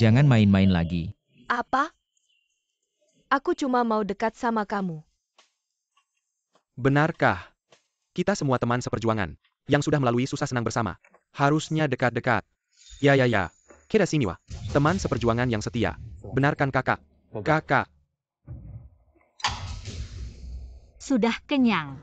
Jangan main-main lagi. Apa? Aku cuma mau dekat sama kamu. Benarkah? Kita semua teman seperjuangan, yang sudah melalui susah senang bersama. Harusnya dekat-dekat. Ya. Kita sini wah. Teman seperjuangan yang setia. Benarkan kakak? Kakak. Sudah kenyang.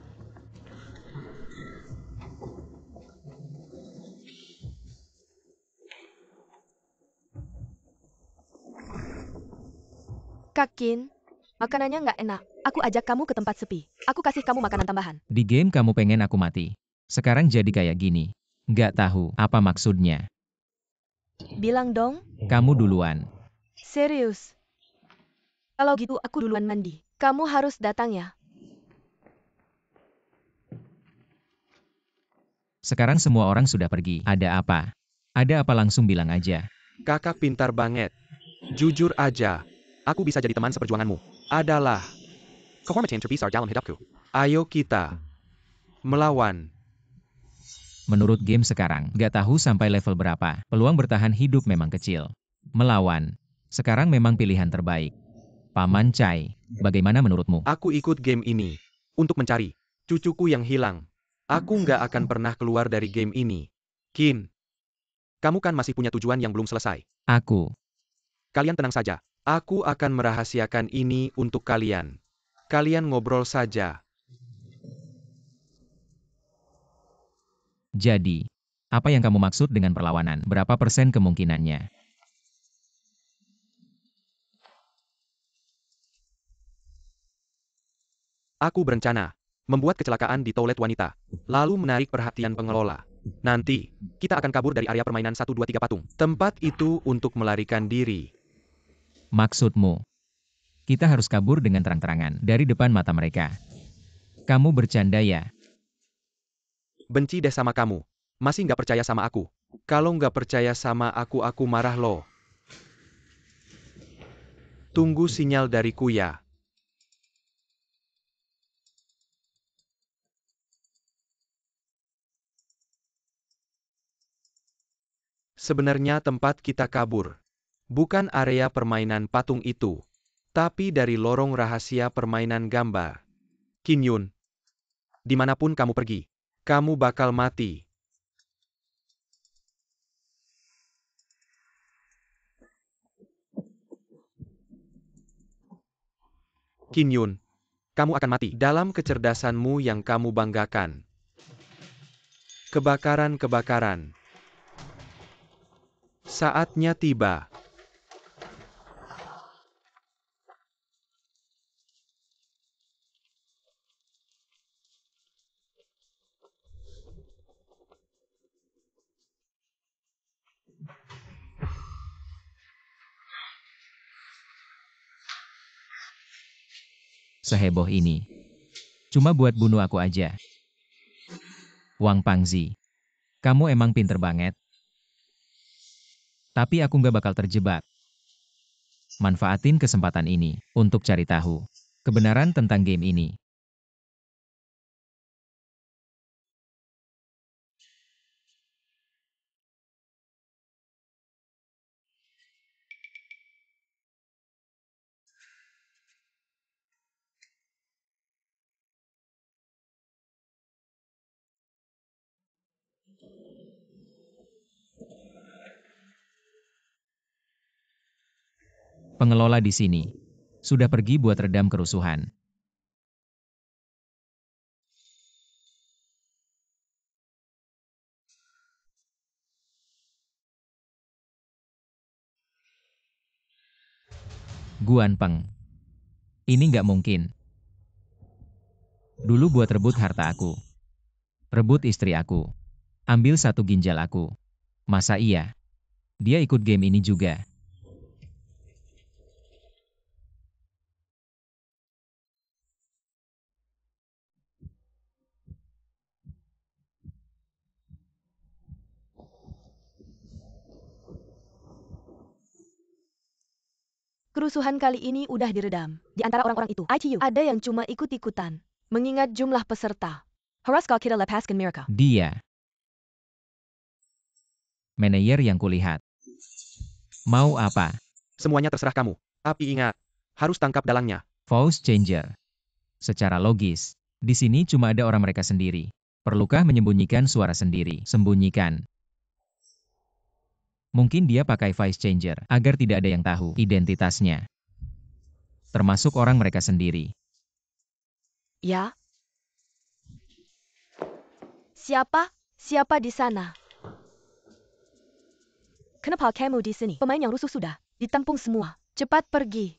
Kak Kin, makanannya nggak enak. Aku ajak kamu ke tempat sepi. Aku kasih kamu makanan tambahan. Di game kamu pengen aku mati. Sekarang jadi kayak gini. Nggak tahu apa maksudnya. Bilang dong. Kamu duluan. Serius. Kalau gitu aku duluan mandi. Kamu harus datang ya. Sekarang semua orang sudah pergi. Ada apa? Ada apa langsung bilang aja. Kakak pintar banget. Jujur aja. Aku bisa jadi teman seperjuanganmu. Adalah. Kehormatan terbesar dalam hidupku. Ayo kita. Melawan. Menurut game sekarang, nggak tahu sampai level berapa. Peluang bertahan hidup memang kecil. Melawan. Sekarang memang pilihan terbaik. Paman Chai, bagaimana menurutmu? Aku ikut game ini. Untuk mencari. Cucuku yang hilang. Aku nggak akan pernah keluar dari game ini. Kin. Kamu kan masih punya tujuan yang belum selesai. Aku. Kalian tenang saja. Aku akan merahasiakan ini untuk kalian. Kalian ngobrol saja. Jadi, apa yang kamu maksud dengan perlawanan? Berapa persen kemungkinannya? Aku berencana membuat kecelakaan di toilet wanita, lalu menarik perhatian pengelola. Nanti, kita akan kabur dari area permainan 123 patung. Tempat itu untuk melarikan diri. Maksudmu? Kita harus kabur dengan terang-terangan dari depan mata mereka. Kamu bercanda ya? Benci deh sama kamu. Masih nggak percaya sama aku. Kalau nggak percaya sama aku marah loh. Tunggu sinyal dariku ya. Sebenarnya tempat kita kabur. Bukan area permainan patung itu. Tapi dari lorong rahasia permainan gambar. Qin Yun. Dimanapun kamu pergi. Kamu bakal mati. Qin Yun, kamu akan mati dalam kecerdasanmu yang kamu banggakan. Kebakaran-kebakaran. Saatnya tiba. Seheboh ini. Cuma buat bunuh aku aja. Wang Pangzi. Kamu emang pinter banget. Tapi aku nggak bakal terjebak. Manfaatin kesempatan ini untuk cari tahu kebenaran tentang game ini. Pengelola di sini sudah pergi buat redam kerusuhan. Guan Peng. Ini nggak mungkin. Dulu buat rebut harta aku. Rebut istri aku. Ambil satu ginjal aku. Masa iya? Dia ikut game ini juga. Kerusuhan kali ini udah diredam. Di antara orang-orang itu, ITU, ada yang cuma ikut-ikutan. Mengingat jumlah peserta. Haraskah kita lepaskan mereka? Dia. Manajer yang kulihat. Mau apa? Semuanya terserah kamu. Tapi ingat, harus tangkap dalangnya. Voice changer. Secara logis, di sini cuma ada orang mereka sendiri. Perlukah menyembunyikan suara sendiri? Sembunyikan. Mungkin dia pakai voice changer agar tidak ada yang tahu identitasnya. Termasuk orang mereka sendiri. Ya? Siapa? Siapa di sana? Kenapa kamu di sini? Pemain yang rusuh sudah ditampung semua. Cepat pergi.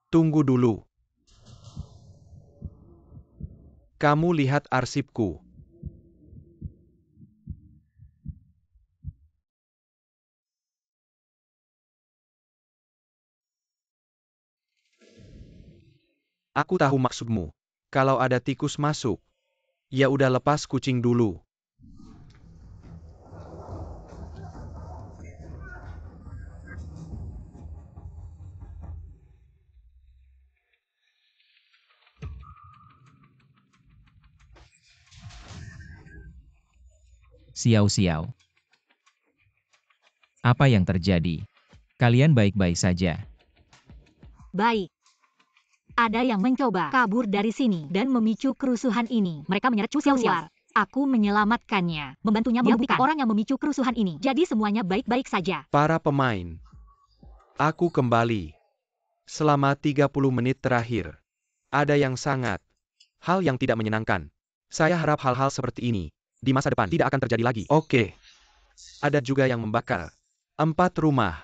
Tunggu dulu. Kamu lihat arsipku. Aku tahu maksudmu. Kalau ada tikus masuk, ya udah lepas kucing dulu. Siau-siau. Apa yang terjadi? Kalian baik-baik saja. Baik. Ada yang mencoba kabur dari sini dan memicu kerusuhan ini. Mereka menyeret Chu Xiao. Aku menyelamatkannya, membantunya membuktikan orang yang memicu kerusuhan ini. Jadi semuanya baik-baik saja. Para pemain. Aku kembali. Selama 30 menit terakhir. Ada yang sangat. Hal yang tidak menyenangkan. Saya harap hal-hal seperti ini di masa depan tidak akan terjadi lagi. Oke. Ada juga yang membakar 4 rumah.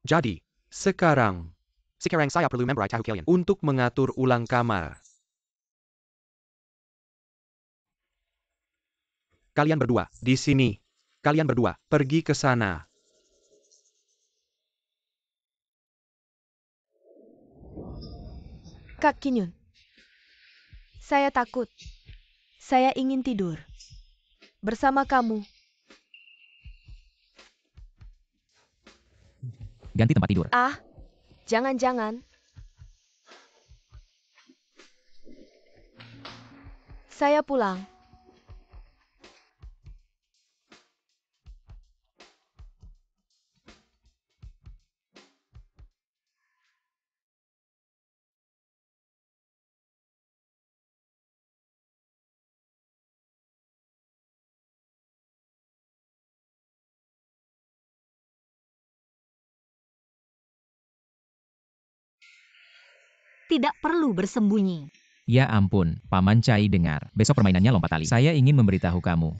Jadi, sekarang saya perlu member tahu kalian untuk mengatur ulang kamar. Kalian berdua, di sini. Kalian berdua, pergi ke sana. Kak Qin Yun. Saya takut. Saya ingin tidur. Bersama kamu. Ganti tempat tidur. Ah, jangan-jangan. Saya pulang. Tidak perlu bersembunyi. Ya ampun, Paman Cai dengar. Besok permainannya lompat tali. Saya ingin memberitahu kamu.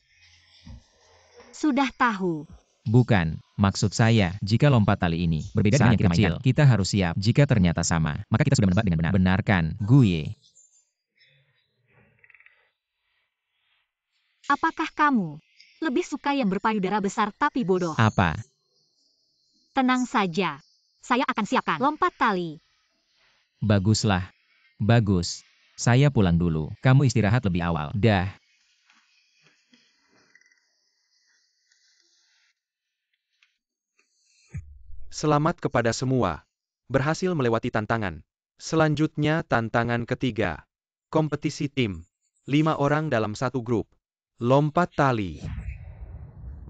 Sudah tahu. Bukan, maksud saya, jika lompat tali ini berbeda dengan yang kita mainkan, kita harus siap. Jika ternyata sama, maka kita sudah menebak dengan benar. Benarkan, Guye? Apakah kamu lebih suka yang berpayudara besar tapi bodoh? Apa? Tenang saja. Saya akan siapkan lompat tali. Baguslah. Bagus. Saya pulang dulu. Kamu istirahat lebih awal. Dah. Selamat kepada semua. Berhasil melewati tantangan. Selanjutnya tantangan ketiga. Kompetisi tim. 5 orang dalam satu grup. Lompat tali.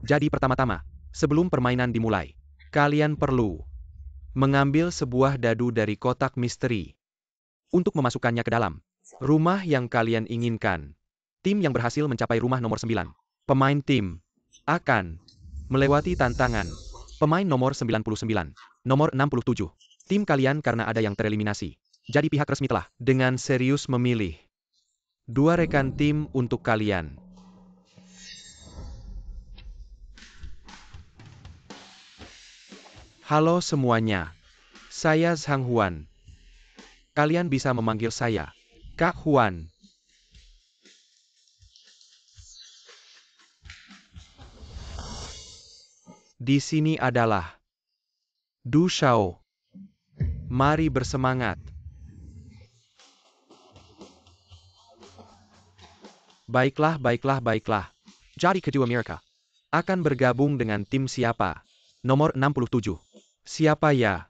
Jadi pertama-tama, sebelum permainan dimulai, kalian perlu mengambil sebuah dadu dari kotak misteri untuk memasukkannya ke dalam rumah yang kalian inginkan. Tim yang berhasil mencapai rumah nomor 9. Pemain tim akan melewati tantangan. Pemain nomor 99, nomor 67. Tim kalian karena ada yang tereliminasi. Jadi pihak resmi telah dengan serius memilih 2 rekan tim untuk kalian. Halo semuanya. Saya Zhang Huan. Kalian bisa memanggil saya Kak Huan. Di sini adalah Du Shao. Mari bersemangat. Baiklah, baiklah, baiklah. Jadi kedua mereka akan bergabung dengan tim siapa? Nomor 67. Siapa ya?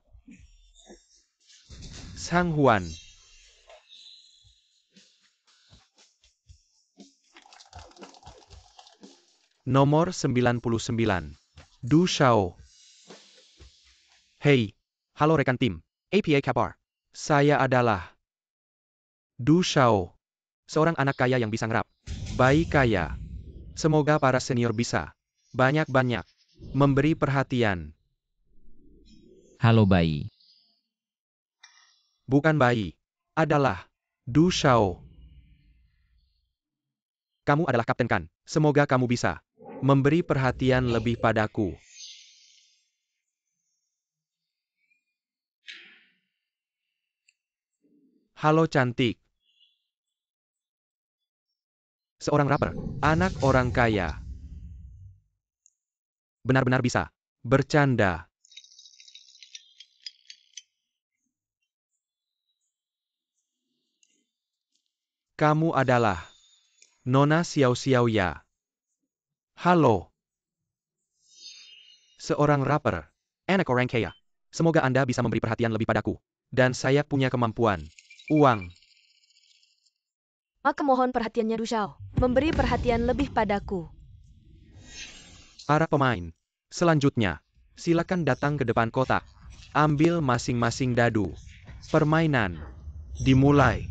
Zhang Huan. Nomor 99. Du Shao. Hey, halo rekan tim. Apa kabar? Saya adalah Du Shao. Seorang anak kaya yang bisa ngerap. Bayi kaya. Semoga para senior bisa banyak-banyak memberi perhatian. Halo bayi. Bukan bayi. Adalah Du Shao. Kamu adalah kapten kan? Semoga kamu bisa memberi perhatian lebih padaku. Halo cantik. Seorang rapper, anak orang kaya. Benar-benar bisa bercanda. Kamu adalah Nona Xiao Xiao ya. Halo. Seorang rapper, anak orang kaya. Semoga Anda bisa memberi perhatian lebih padaku. Dan saya punya kemampuan. Uang. Maka mohon perhatiannya Du Shao. Memberi perhatian lebih padaku. Para pemain. Selanjutnya, silakan datang ke depan kotak. Ambil masing-masing dadu. Permainan dimulai.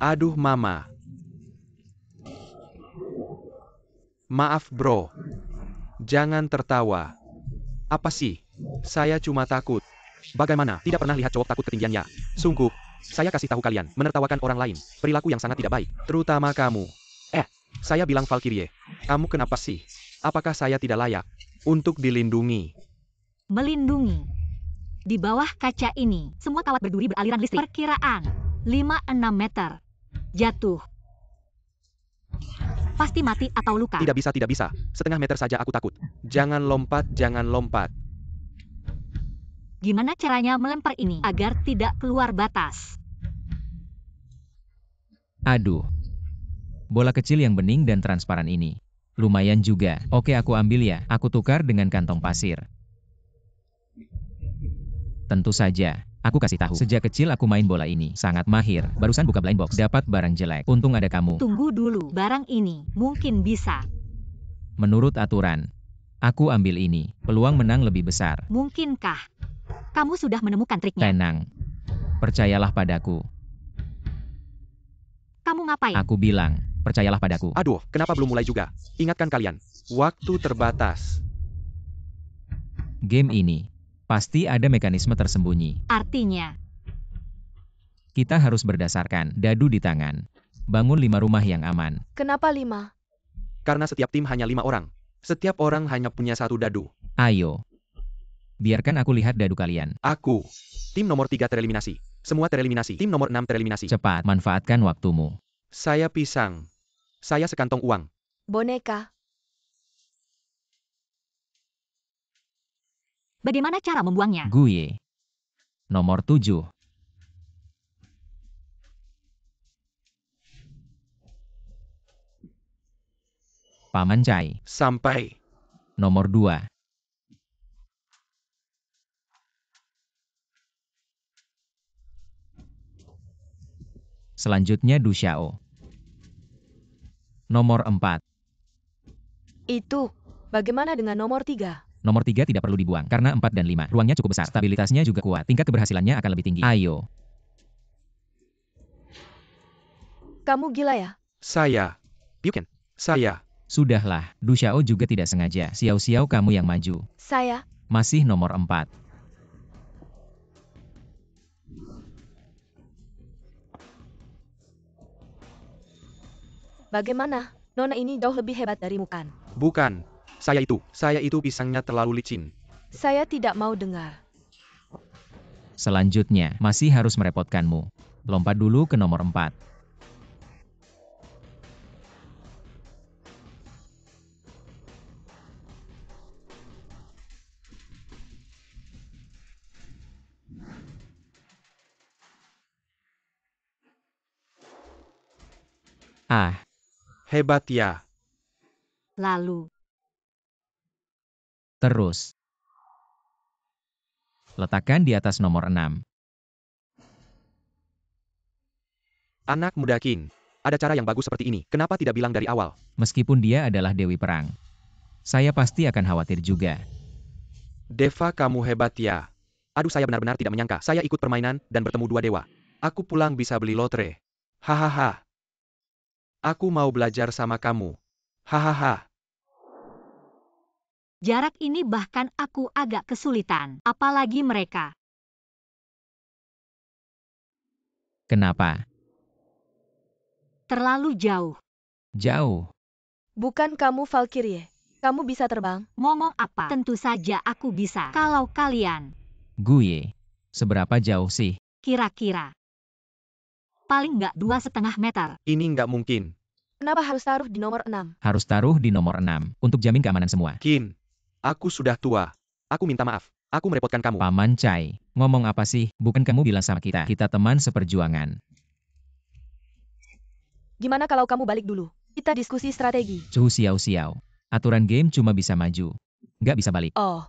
Aduh mama. Maaf bro. Jangan tertawa. Apa sih? Saya cuma takut. Bagaimana? Tidak pernah lihat cowok takut ketinggiannya. Sungguh. Saya kasih tahu kalian, menertawakan orang lain. Perilaku yang sangat tidak baik. Terutama kamu. Saya bilang Valkyrie. Kamu kenapa sih? Apakah saya tidak layak untuk dilindungi? Melindungi. Di bawah kaca ini, semua kawat berduri beraliran listrik. Perkiraan 5-6 meter. Jatuh. Pasti mati atau luka. Tidak bisa, tidak bisa. Setengah meter saja aku takut. Jangan lompat, jangan lompat. Gimana caranya melempar ini agar tidak keluar batas? Aduh. Bola kecil yang bening dan transparan ini. Lumayan juga. Oke, aku ambil ya. Aku tukar dengan kantong pasir. Tentu saja. Aku kasih tahu. Sejak kecil aku main bola ini. Sangat mahir. Barusan buka blind box. Dapat barang jelek. Untung ada kamu. Tunggu dulu. Barang ini mungkin bisa. Menurut aturan. Aku ambil ini. Peluang menang lebih besar. Mungkinkah? Kamu sudah menemukan triknya. Tenang. Percayalah padaku. Kamu ngapain? Aku bilang. Percayalah padaku. Aduh, kenapa belum mulai juga? Ingatkan kalian, waktu terbatas. Game ini pasti ada mekanisme tersembunyi. Artinya, Kita harus berdasarkan dadu di tangan. Bangun 5 rumah yang aman. Kenapa 5? Karena setiap tim hanya 5 orang. Setiap orang hanya punya 1 dadu. Ayo. Biarkan aku lihat dadu kalian. Aku. Tim nomor 3 tereliminasi. Semua tereliminasi. Tim nomor 6 tereliminasi. Cepat, manfaatkan waktumu. Saya pisang. Saya sekantong uang. Boneka. bagaimana cara membuangnya? Gue. Nomor 7. Paman Cai. Sampai. Nomor 2. Selanjutnya Du Xiao. Nomor 4. Itu. Bagaimana dengan nomor 3? Nomor 3 tidak perlu dibuang, karena 4 dan 5. Ruangnya cukup besar, stabilitasnya juga kuat, tingkat keberhasilannya akan lebih tinggi. Ayo. Kamu gila ya? Saya. Pyuken. Saya. Sudahlah, Du Xiao juga tidak sengaja. Xiao-xiao kamu yang maju. Saya. Masih nomor 4. Bagaimana? Nona ini jauh lebih hebat darimu kan? Bukan. Saya itu pisangnya terlalu licin. Saya tidak mau dengar. Selanjutnya, masih harus merepotkanmu. Lompat dulu ke nomor 4. Ah, Hebat ya. Lalu, terus. Letakkan di atas nomor 6. Anak muda Kin. Ada cara yang bagus seperti ini. Kenapa tidak bilang dari awal? Meskipun dia adalah Dewi Perang. Saya pasti akan khawatir juga. Deva, kamu hebat ya. Aduh, saya benar-benar tidak menyangka. Saya ikut permainan dan bertemu 2 dewa. Aku pulang bisa beli lotre. Hahaha. Aku mau belajar sama kamu. Hahaha. jarak ini bahkan aku agak kesulitan. Apalagi mereka. Kenapa? Terlalu jauh. Jauh. Bukan kamu Valkyrie. Kamu bisa terbang? Ngomong apa? Tentu saja aku bisa. Kalau kalian, Gue. Seberapa jauh sih? kira-kira. Paling nggak 2,5 meter. Ini nggak mungkin. Kenapa harus taruh di nomor 6? Harus taruh di nomor 6, untuk jamin keamanan semua. Kin. Aku sudah tua. Aku minta maaf. Aku merepotkan kamu. Paman Cai, ngomong apa sih? Bukan kamu bilang sama kita teman seperjuangan. Gimana kalau kamu balik dulu? Kita diskusi strategi. Cuh Xiao-xiao. Aturan game cuma bisa maju. Nggak bisa balik. Oh.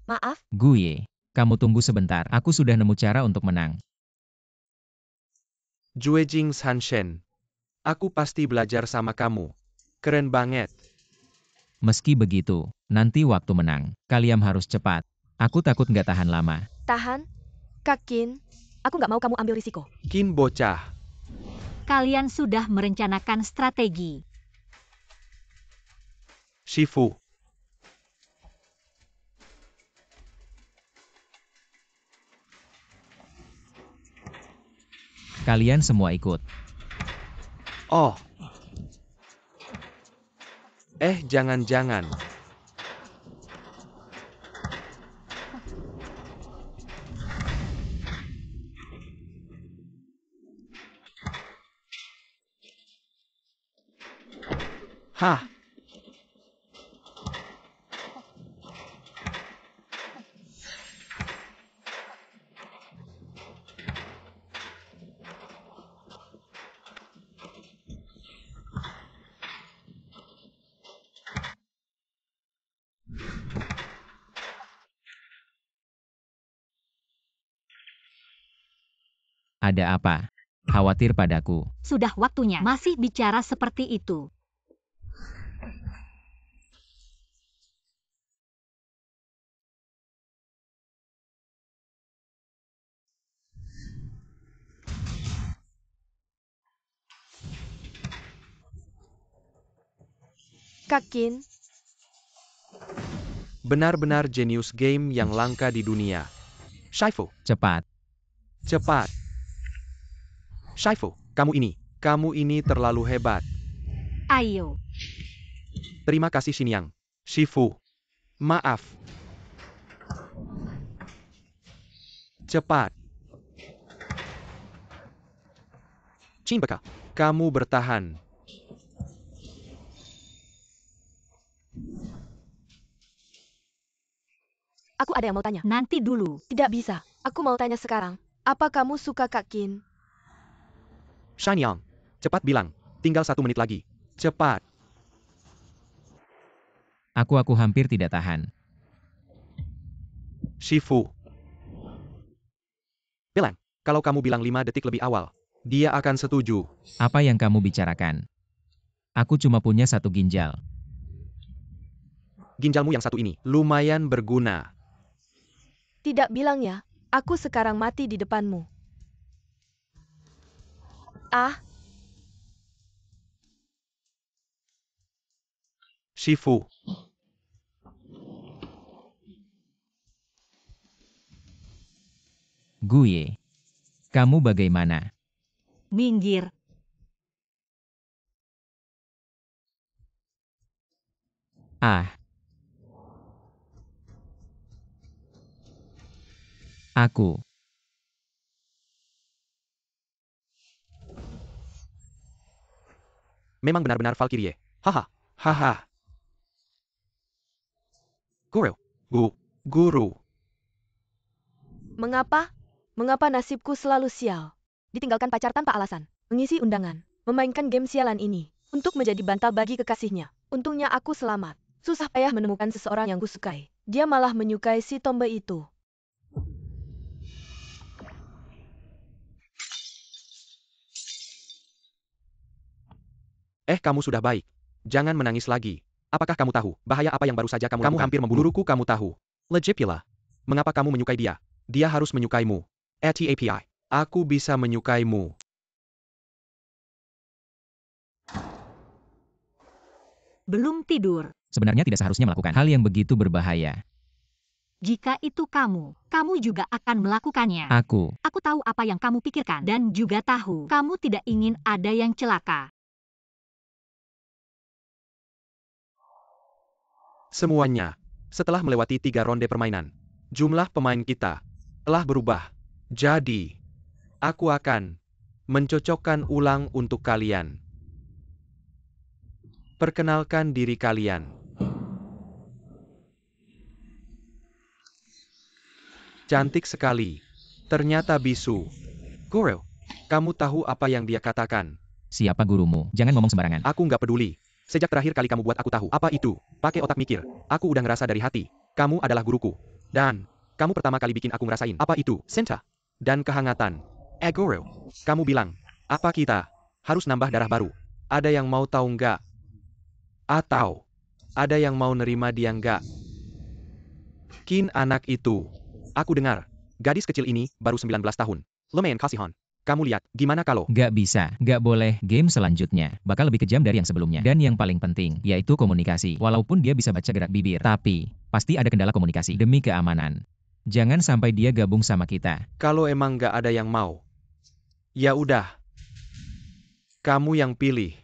Maaf, Gue. Kamu tunggu sebentar, aku sudah nemu cara untuk menang. Juejing Sanshen. Aku pasti belajar sama kamu. Keren banget. Meski begitu, nanti waktu menang, kalian harus cepat. Aku takut nggak tahan lama. tahan. Kakin. Aku nggak mau kamu ambil risiko. Kin bocah. Kalian sudah merencanakan strategi. Shifu. Kalian semua ikut. Oh. Jangan-jangan. Hah. Ada apa? Khawatir padaku. Sudah waktunya. Masih bicara seperti itu. Kak Qin, Benar-benar jenius game yang langka di dunia. Shifu, Cepat. cepat. Shifu, kamu ini terlalu hebat. Ayo. Terima kasih Xinyang. Shifu, maaf. Cepat. Chinbeka, kamu bertahan. aku ada yang mau tanya. Nanti dulu. Tidak bisa. Aku mau tanya sekarang. Apa kamu suka Kak Qin? Xinyang, cepat bilang. Tinggal 1 menit lagi. Cepat. Aku hampir tidak tahan. Shifu. Bilang, kalau kamu bilang 5 detik lebih awal, dia akan setuju. Apa yang kamu bicarakan? Aku cuma punya 1 ginjal. Ginjalmu yang 1 ini lumayan berguna. Tidak bilang ya. Aku sekarang mati di depanmu. Ah, Shifu. Guye. Kamu bagaimana? Minggir. Ah. Aku. Memang benar-benar Valkyrie. Haha. Haha. Guru. mengapa? Mengapa nasibku selalu sial? Ditinggalkan pacar tanpa alasan. Mengisi undangan. Memainkan game sialan ini. Untuk menjadi bantal bagi kekasihnya. Untungnya aku selamat. Susah payah menemukan seseorang yang kusukai. Dia malah menyukai si tombe itu. Kamu sudah baik. Jangan menangis lagi. Apakah kamu tahu bahaya apa yang baru saja kamu lakukan? Kamu hampir membunuh guruku, kamu tahu. Legit pula. Mengapa kamu menyukai dia? Dia harus menyukaimu. ATAPI. Aku bisa menyukaimu. Belum tidur. Sebenarnya tidak seharusnya melakukan hal yang begitu berbahaya. Jika itu kamu juga akan melakukannya. Aku. Aku tahu apa yang kamu pikirkan dan juga tahu kamu tidak ingin ada yang celaka. Semuanya. Setelah melewati 3 ronde permainan, jumlah pemain kita telah berubah. Jadi, aku akan mencocokkan ulang untuk kalian. Perkenalkan diri kalian. Cantik sekali. Ternyata bisu. Goro, kamu tahu apa yang dia katakan? Siapa gurumu? Jangan ngomong sembarangan. Aku nggak peduli. Sejak terakhir kali kamu buat aku tahu. Apa itu? Pakai otak mikir. Aku udah ngerasa dari hati. Kamu adalah guruku. Dan, kamu pertama kali bikin aku ngerasain. Apa itu? Cinta. Dan kehangatan. Goro, kamu bilang, apa kita harus nambah darah baru? Ada yang mau tahu nggak? Atau, ada yang mau nerima dia nggak? Qin anak itu. Aku dengar, gadis kecil ini baru 19 tahun. Lumayan kasihan. Kamu lihat, gimana kalau... Gak bisa, gak boleh. Game selanjutnya bakal lebih kejam dari yang sebelumnya. Dan yang paling penting, yaitu komunikasi. Walaupun dia bisa baca gerak bibir, tapi pasti ada kendala komunikasi demi keamanan. Jangan sampai dia gabung sama kita. Kalau emang nggak ada yang mau, ya udah. Kamu yang pilih.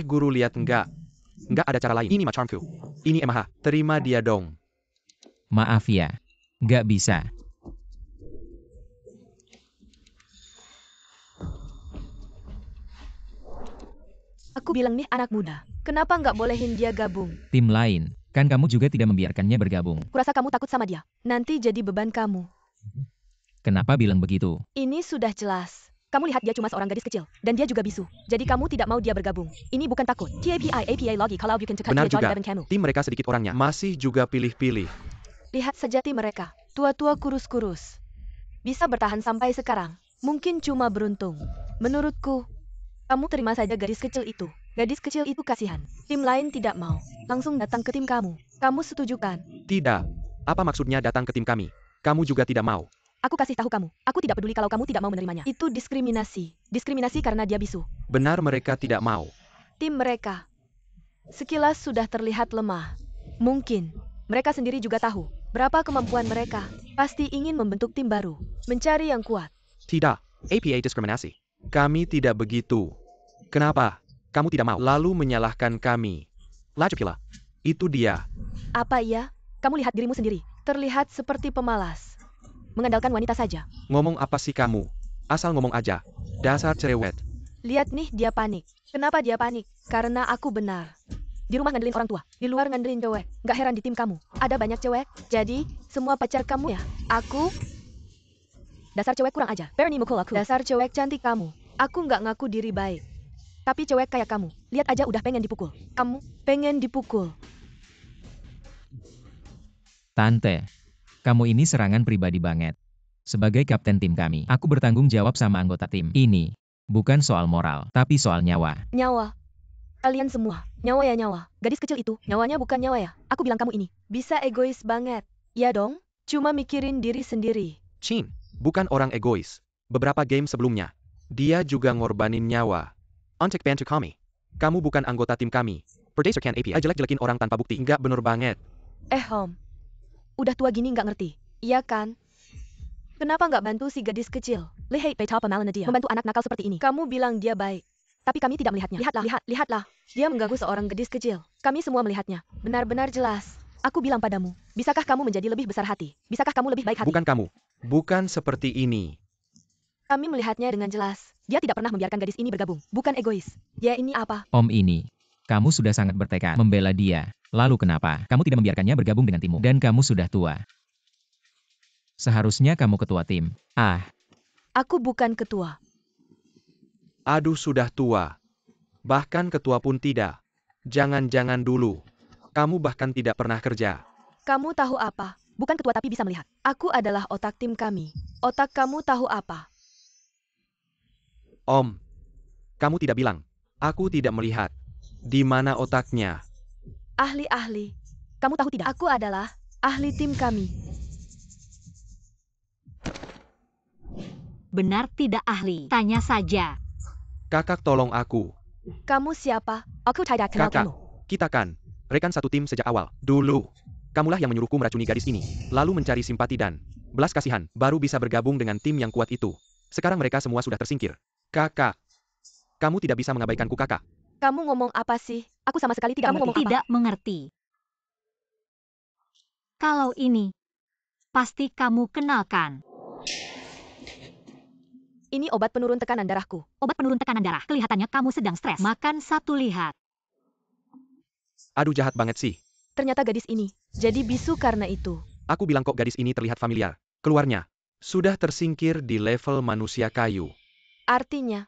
Guru lihat nggak? Nggak ada cara lain. Ini macamku. Ini MH. Terima dia dong. Maaf ya, gak bisa. Aku bilang nih anak muda. Kenapa nggak bolehin dia gabung? Tim lain, kan kamu juga tidak membiarkannya bergabung. Kurasa kamu takut sama dia. Nanti jadi beban kamu. Kenapa bilang begitu? Ini sudah jelas. Kamu lihat dia cuma seorang gadis kecil. Dan dia juga bisu. Jadi kamu tidak mau dia bergabung. Ini bukan takut. TAPI logi kalau you can tekan Benar dia juga. join kamu. Tim mereka sedikit orangnya. Masih juga pilih-pilih. Lihat saja tim mereka. Tua-tua kurus-kurus. Bisa bertahan sampai sekarang. Mungkin cuma beruntung. Menurutku, kamu terima saja gadis kecil itu. Gadis kecil itu kasihan. Tim lain tidak mau. Langsung datang ke tim kamu. Kamu setuju kan? Tidak. Apa maksudnya datang ke tim kami? Kamu juga tidak mau. Aku kasih tahu kamu, aku tidak peduli kalau kamu tidak mau menerimanya. Itu diskriminasi. Diskriminasi karena dia bisu. Benar mereka tidak mau. Tim mereka sekilas sudah terlihat lemah. Mungkin mereka sendiri juga tahu berapa kemampuan mereka. Pasti ingin membentuk tim baru, mencari yang kuat. Tidak. APA diskriminasi. Kami tidak begitu. Kenapa? Kamu tidak mau. Lalu menyalahkan kami. Lajapila. Itu dia. Apa iya? Kamu lihat dirimu sendiri. Terlihat seperti pemalas. Mengandalkan wanita saja. Ngomong apa sih kamu? Asal ngomong aja. Dasar cerewet. Lihat nih, dia panik. Kenapa dia panik? Karena aku benar. Di rumah ngandelin orang tua, di luar ngandelin cewek. Gak heran di tim kamu ada banyak cewek. Jadi, semua pacar kamu ya? Aku? Dasar cewek kurang ajar. Bernie mukul aku. Dasar cewek cantik kamu. Aku nggak ngaku diri baik. Tapi cewek kayak kamu, lihat aja udah pengen dipukul. Kamu pengen dipukul. Tante, kamu ini serangan pribadi banget. Sebagai kapten tim kami, aku bertanggung jawab sama anggota tim. Ini bukan soal moral, tapi soal nyawa. Nyawa. Kalian semua, nyawa ya nyawa. Gadis kecil itu, nyawanya bukan nyawa ya. Aku bilang kamu ini, bisa egois banget. Ya dong, cuma mikirin diri sendiri. Chin, bukan orang egois. Beberapa game sebelumnya, dia juga ngorbanin nyawa. Untuk bantu kami. Kamu bukan anggota tim kami. Berdasarkan API jelek-jelekin orang tanpa bukti. Nggak bener banget. Hom. Udah tua gini nggak ngerti, iya kan? Kenapa nggak bantu si gadis kecil? Lihat betapa malnya dia membantu anak nakal seperti ini. Kamu bilang dia baik, tapi kami tidak melihatnya. Lihatlah. Dia mengganggu seorang gadis kecil. Kami semua melihatnya. Benar-benar jelas. Aku bilang padamu, bisakah kamu menjadi lebih besar hati? Bisakah kamu lebih baik hati? Bukan kamu. Bukan seperti ini. Kami melihatnya dengan jelas. Dia tidak pernah membiarkan gadis ini bergabung. Bukan egois. Dia ini apa? Om ini, kamu sudah sangat bertekad membela dia. Lalu kenapa kamu tidak membiarkannya bergabung dengan timmu? Dan kamu sudah tua. Seharusnya kamu ketua tim. Aku bukan ketua. Aduh sudah tua. Bahkan ketua pun tidak. Jangan-jangan dulu. Kamu bahkan tidak pernah kerja. Kamu tahu apa? Bukan ketua tapi bisa melihat. Aku adalah otak tim kami. Otak kamu tahu apa? Om, kamu tidak bilang. Aku tidak melihat. Di mana otaknya? Ahli-ahli. Kamu tahu tidak? Aku adalah ahli tim kami. Benar tidak ahli? Tanya saja. Kakak tolong aku. Kamu siapa? Aku tidak kenal Kakak, kamu. kita kan rekan satu tim sejak awal. Dulu, kamulah yang menyuruhku meracuni gadis ini. Lalu mencari simpati dan belas kasihan. Baru bisa bergabung dengan tim yang kuat itu. Sekarang mereka semua sudah tersingkir. Kakak, kamu tidak bisa mengabaikanku kakak. Kamu ngomong apa sih? Aku sama sekali tidak Kamu mengerti. tidak mengerti. Kalau ini, pasti kamu kenalkan. Ini obat penurun tekanan darahku. Obat penurun tekanan darah. Kelihatannya kamu sedang stres. Makan satu lihat. Aduh jahat banget sih. Ternyata gadis ini jadi bisu karena itu. Aku bilang kok gadis ini terlihat familiar. Keluarnya, sudah tersingkir di level manusia kayu. Artinya,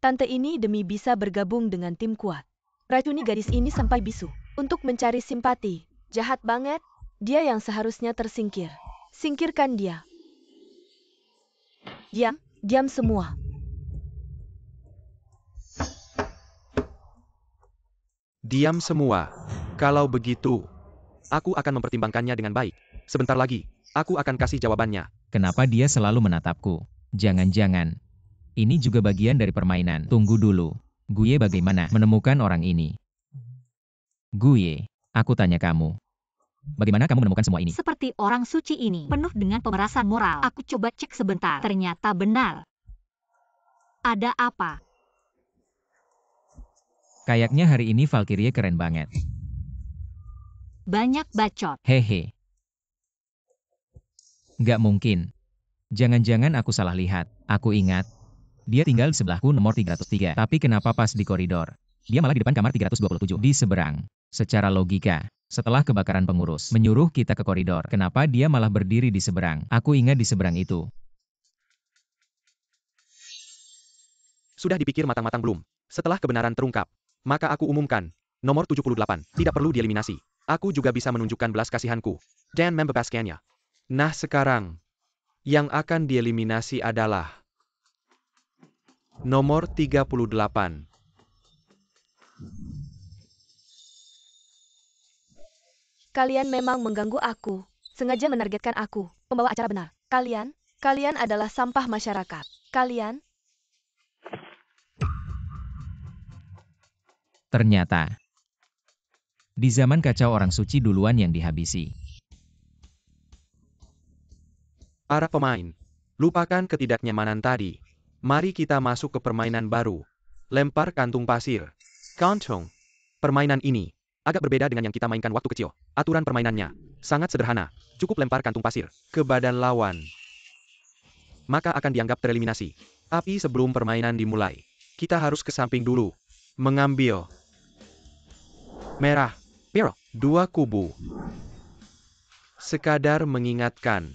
tante ini demi bisa bergabung dengan tim kuat. Racuni gadis ini sampai bisu. Untuk mencari simpati. Jahat banget. Dia yang seharusnya tersingkir. Singkirkan dia. Diam semua. Diam semua. Kalau begitu, aku akan mempertimbangkannya dengan baik. Sebentar lagi, aku akan kasih jawabannya. Kenapa dia selalu menatapku? Jangan-jangan ini juga bagian dari permainan. Tunggu dulu. Gue bagaimana menemukan orang ini? Gue, aku tanya kamu. Bagaimana kamu menemukan semua ini? Seperti orang suci ini, penuh dengan pemerasan moral. Aku coba cek sebentar. Ternyata benar. Ada apa? Kayaknya hari ini Valkyrie keren banget. Banyak bacot. Hehe. Nggak mungkin. Jangan-jangan aku salah lihat. Aku ingat. Dia tinggal di sebelahku nomor 303. Tapi kenapa pas di koridor? Dia malah di depan kamar 327. Di seberang. Secara logika, setelah kebakaran pengurus menyuruh kita ke koridor, kenapa dia malah berdiri di seberang? Aku ingat di seberang itu. Sudah dipikir matang-matang belum? Setelah kebenaran terungkap, maka aku umumkan. Nomor 78, tidak perlu dieliminasi. Aku juga bisa menunjukkan belas kasihanku. Dan membebaskannya. Nah sekarang, yang akan dieliminasi adalah nomor 38. Kalian memang mengganggu aku. sengaja menargetkan aku, pembawa acara benar. Kalian adalah sampah masyarakat. Kalian, Ternyata, di zaman kacau orang suci duluan yang dihabisi. Para pemain, lupakan ketidaknyamanan tadi. Mari kita masuk ke permainan baru. Lempar kantung pasir. Kantong. Permainan ini agak berbeda dengan yang kita mainkan waktu kecil. Aturan permainannya sangat sederhana. Cukup lempar kantung pasir ke badan lawan, maka akan dianggap tereliminasi. Tapi sebelum permainan dimulai, kita harus ke samping dulu. Mengambil merah, biru, 2 kubu. Sekadar mengingatkan,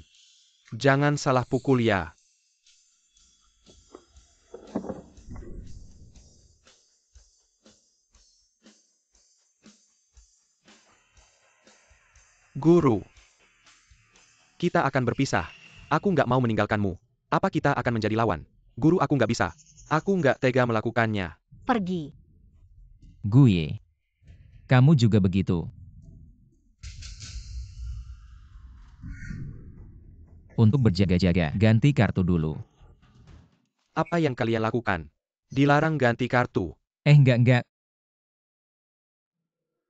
jangan salah pukul ya. Guru, kita akan berpisah. Aku nggak mau meninggalkanmu. Apa kita akan menjadi lawan? Guru, aku nggak bisa. Aku nggak tega melakukannya. Pergi. Gue. Kamu juga begitu. Untuk berjaga-jaga, ganti kartu dulu. Apa yang kalian lakukan? Dilarang ganti kartu. Enggak.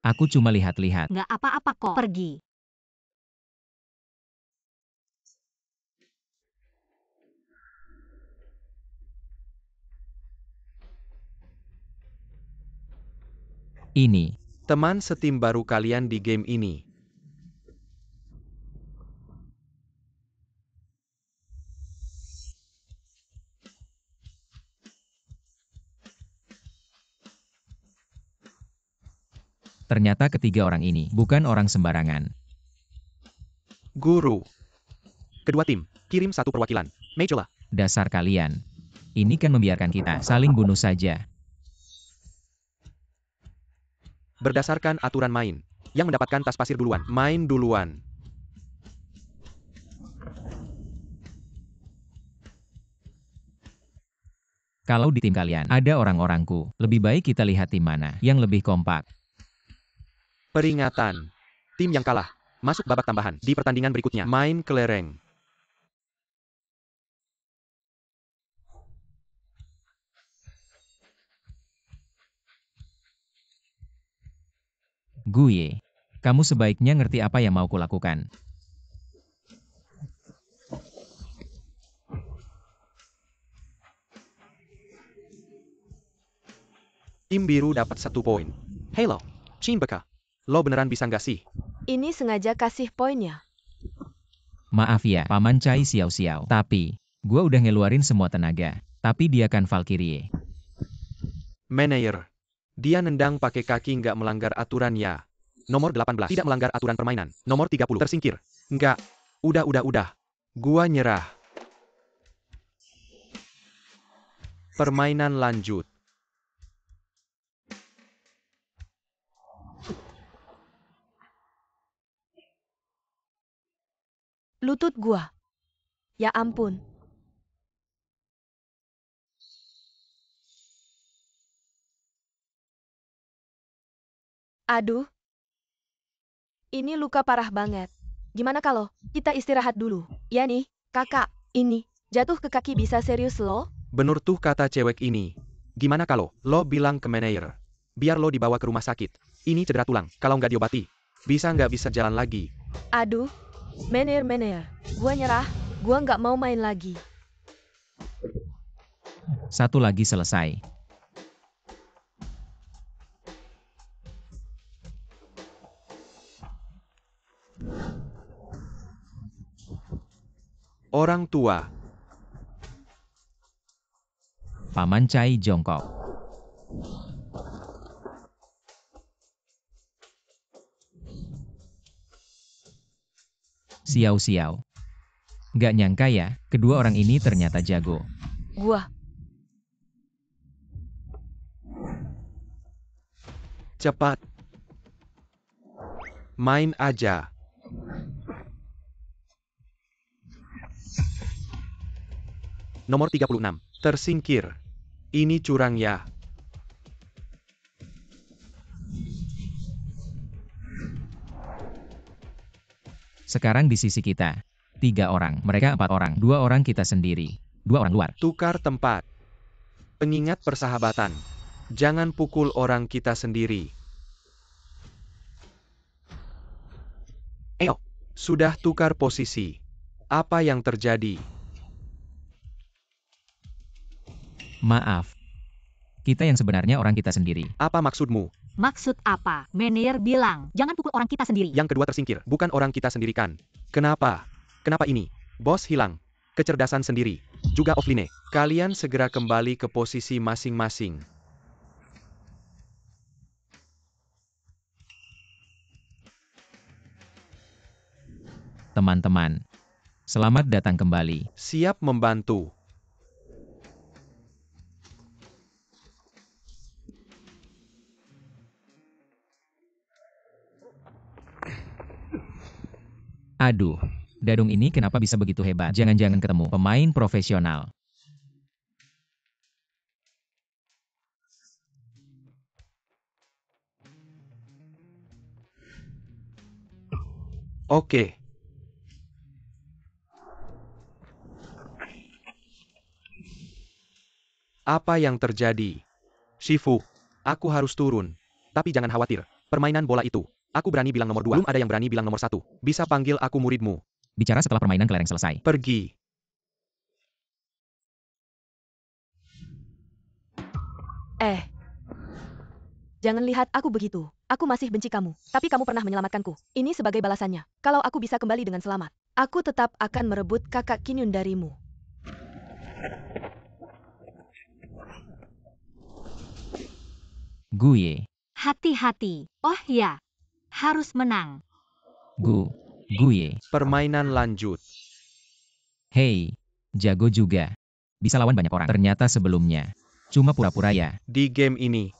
Aku cuma lihat-lihat. Nggak apa-apa kok. Pergi. Ini. Teman setim baru kalian di game ini. Ternyata ketiga orang ini bukan orang sembarangan. Guru. Kedua tim, kirim 1 perwakilan. Majula. Dasar kalian. Ini kan membiarkan kita saling bunuh saja. Berdasarkan aturan main, yang mendapatkan tas pasir duluan, main duluan. Kalau di tim kalian ada orang-orangku, lebih baik kita lihat tim mana yang lebih kompak. Peringatan. Tim yang kalah, masuk babak tambahan di pertandingan berikutnya. Main kelereng. Gue. Kamu sebaiknya ngerti apa yang mau kulakukan. Tim biru dapat 1 poin. Halo, Chimbeka. Lo beneran bisa nggak sih? ini sengaja kasih poinnya. Maaf ya, Paman Cai Xiao-Xiao. Tapi, gua udah ngeluarin semua tenaga. Tapi dia kan Valkyrie. Meneer. Dia nendang pakai kaki nggak melanggar aturan ya. Nomor 18. Tidak melanggar aturan permainan. Nomor 30. Tersingkir. Nggak. Udah. Gua nyerah. Permainan lanjut. Lutut gua. Ya ampun. Aduh. Ini luka parah banget. Gimana kalau kita istirahat dulu? Ya nih, kakak, ini jatuh ke kaki bisa serius loh. Bener tuh kata cewek ini. Gimana kalau lo bilang ke Meneer, biar lo dibawa ke rumah sakit. Ini cedera tulang, kalau nggak diobati, nggak bisa jalan lagi. Aduh, Meneer. Gua nyerah, gua nggak mau main lagi. Satu lagi selesai. Orang tua. Paman Cai jongkok. Xiao-Xiao. Nggak nyangka ya, kedua orang ini ternyata jago. Gua. Cepat. Main aja. Nomor 36. Tersingkir. Ini curang ya. Sekarang di sisi kita. 3 orang, mereka 4 orang, 2 orang kita sendiri. 2 orang luar. Tukar tempat. Pengingat persahabatan. Jangan pukul orang kita sendiri. Sudah tukar posisi. Apa yang terjadi? Maaf. Kita yang sebenarnya orang kita sendiri. Apa maksudmu? Maksud apa? Manajer bilang, jangan pukul orang kita sendiri. Yang kedua tersingkir, bukan orang kita sendiri kan? Kenapa? Kenapa ini? Bos hilang. Kecerdasan sendiri. Juga offline. Kalian segera kembali ke posisi masing-masing. Teman-teman. Selamat datang kembali. Siap membantu. Aduh, Dadung ini kenapa bisa begitu hebat? Jangan-jangan ketemu pemain profesional. Oke. Apa yang terjadi? Shifu, aku harus turun. Tapi jangan khawatir, permainan bola itu. Aku berani bilang nomor 2, belum ada yang berani bilang nomor 1. Bisa panggil aku muridmu. Bicara setelah permainan kelereng selesai. Pergi. Jangan lihat aku begitu. Aku masih benci kamu. Tapi kamu pernah menyelamatkanku. Ini sebagai balasannya. Kalau aku bisa kembali dengan selamat, aku tetap akan merebut kakak Kinyun darimu. Guye. Hati-hati. Oh ya, harus menang. Guye. Permainan lanjut. Hei, jago juga. Bisa lawan banyak orang. Ternyata sebelumnya. Cuma pura-pura ya. Di game ini,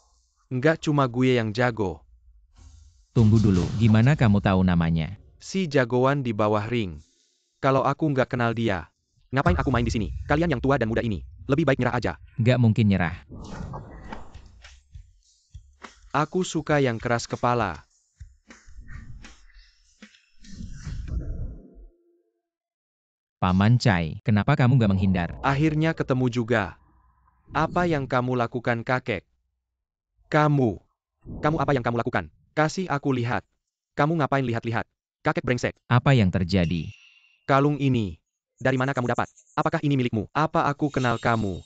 nggak cuma gue yang jago. Tunggu dulu, gimana kamu tahu namanya? Si jagoan di bawah ring. Kalau aku nggak kenal dia, ngapain aku main di sini? Kalian yang tua dan muda ini, lebih baik nyerah aja. Nggak mungkin nyerah. Aku suka yang keras kepala. Paman Chai, kenapa kamu nggak menghindar? Akhirnya ketemu juga. Apa yang kamu lakukan, kakek? Kamu apa yang kamu lakukan? Kasih aku lihat. Kamu ngapain lihat-lihat? Kakek brengsek. Apa yang terjadi? Kalung ini. Dari mana kamu dapat? Apakah ini milikmu? Apa aku kenal kamu?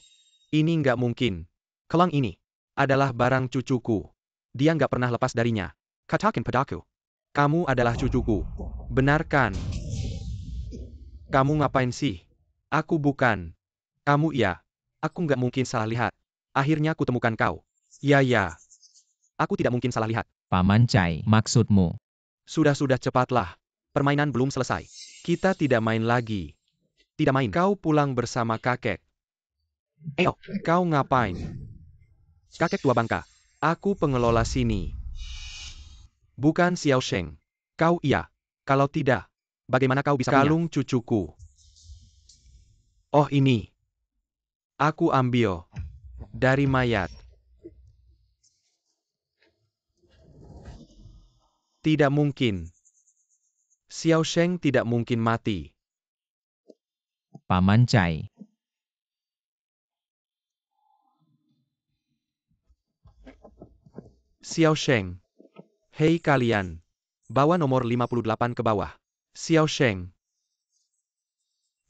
Ini nggak mungkin. Kalung ini adalah barang cucuku. Dia nggak pernah lepas darinya. Katakan padaku. Kamu adalah cucuku. Benar kan? Kamu ngapain sih? Aku bukan. Kamu iya. Aku nggak mungkin salah lihat. Akhirnya kutemukan kau. Ya. Aku tidak mungkin salah lihat. Paman Chai, maksudmu? Sudah cepatlah. Permainan belum selesai. Kita tidak main lagi. Tidak main. Kau pulang bersama kakek. Kau ngapain? Kakek tua bangka. Aku pengelola sini. Bukan Xiao Sheng. Kau iya. Kalau tidak, bagaimana kau bisa kalung cucuku? Oh ini. Aku ambil. Dari mayat. Tidak mungkin. Xiao Sheng tidak mungkin mati. Paman Chai. Xiao Sheng. Hei kalian. Bawa nomor 58 ke bawah. Xiao Sheng.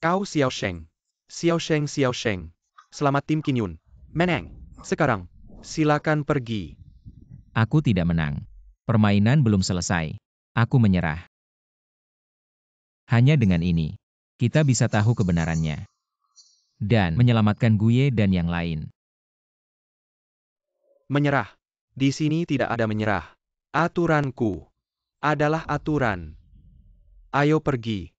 Kau Xiao Sheng. Xiao Sheng. Selamat tim Kinyun. Menang. Sekarang, silakan pergi. Aku tidak menang. Permainan belum selesai. Aku menyerah. Hanya dengan ini, kita bisa tahu kebenarannya. Dan menyelamatkan Guye dan yang lain. Menyerah. Di sini tidak ada menyerah. Aturanku adalah aturan. Ayo pergi.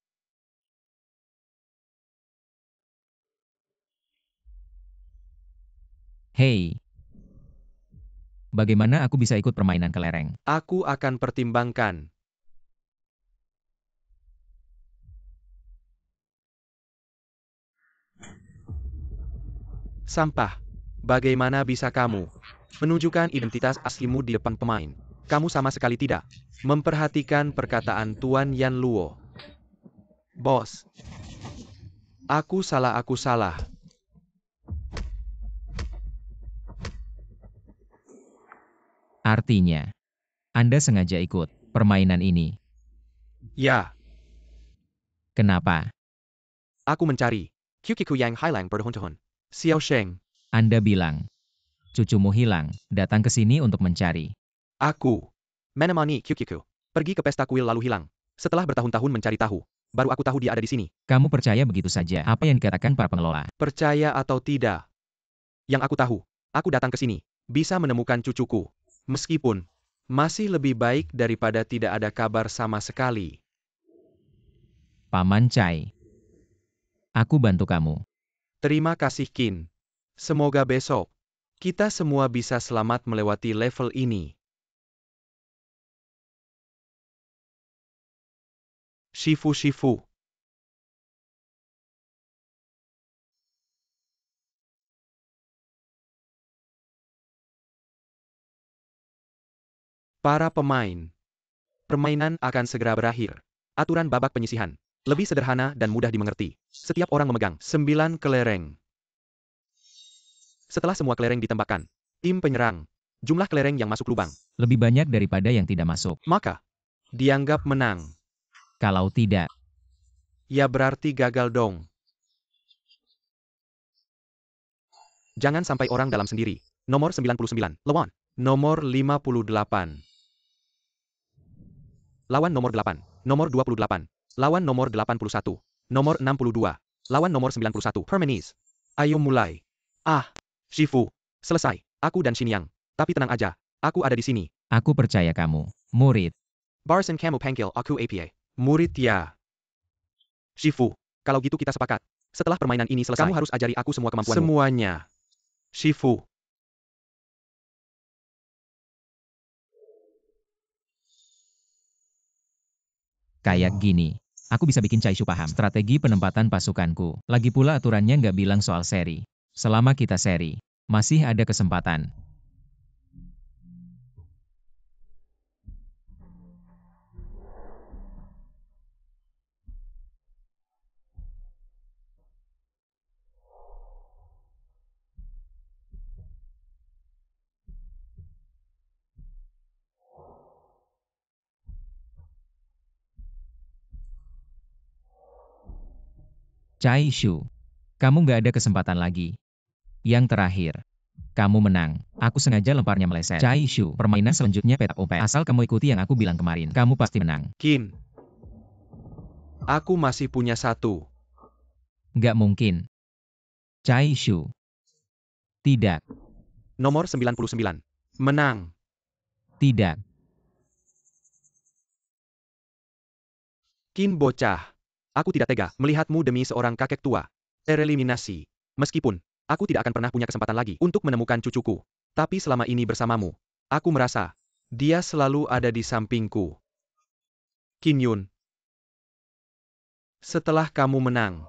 Hei. Bagaimana aku bisa ikut permainan kelereng? Aku akan pertimbangkan. Sampah. Bagaimana bisa kamu menunjukkan identitas aslimu di depan pemain? Kamu sama sekali tidak memperhatikan perkataan Tuan Yan Luo. Bos. Aku salah. Artinya, Anda sengaja ikut permainan ini. Ya, Kenapa? aku mencari. Kukiku yang hilang berhun-hun. Xiao Sheng. Anda bilang, cucumu hilang, datang ke sini untuk mencari. Aku menemani Kukiku. Pergi ke pesta kuil lalu hilang. Setelah bertahun-tahun mencari tahu, baru aku tahu dia ada di sini. Kamu percaya begitu saja apa yang dikatakan para pengelola? Percaya atau tidak? Yang aku tahu, aku datang ke sini, bisa menemukan cucuku. Meskipun, masih lebih baik daripada tidak ada kabar sama sekali. Paman Chai. Aku bantu kamu. Terima kasih Qin. Semoga besok, kita semua bisa selamat melewati level ini. Shifu. Para pemain. Permainan akan segera berakhir. Aturan babak penyisihan. Lebih sederhana dan mudah dimengerti. Setiap orang memegang 9 kelereng. Setelah semua kelereng ditembakkan, tim penyerang. Jumlah kelereng yang masuk lubang. Lebih banyak daripada yang tidak masuk. Maka, dianggap menang. Kalau tidak, Ya berarti gagal dong. Jangan sampai orang dalam sendiri. Nomor 99, lawan. Nomor 58. Lawan nomor 8. Nomor 28. Lawan nomor 81. Nomor 62. Lawan nomor 91. Hermes. Ayo mulai. Ah, Shifu. Selesai. Aku dan Xinyang. Tapi tenang aja. Aku ada di sini. aku percaya kamu. Murid, Barson kamu panggil aku APA. Murid ya. Shifu. Kalau gitu kita sepakat. Setelah permainan ini selesai, kamu harus ajari aku semua kemampuanmu. Semuanya. Shifu. kayak gini. Aku bisa bikin Chai Shu paham strategi penempatan pasukanku. Lagi pula aturannya nggak bilang soal seri. Selama kita seri, masih ada kesempatan. Chai Shu, kamu nggak ada kesempatan lagi. Yang terakhir, kamu menang. Aku sengaja lemparnya meleset. Chai Shu, permainan selanjutnya petak umpet. Asal kamu ikuti yang aku bilang kemarin, kamu pasti menang. Qin. Aku masih punya satu. Nggak mungkin. Chai Shu. Tidak, Nomor 99. Menang. tidak. Qin bocah. Aku tidak tega melihatmu demi seorang kakek tua. Tereliminasi. Meskipun, aku tidak akan pernah punya kesempatan lagi untuk menemukan cucuku. Tapi selama ini bersamamu, aku merasa, dia selalu ada di sampingku. Qin Yun. Setelah kamu menang,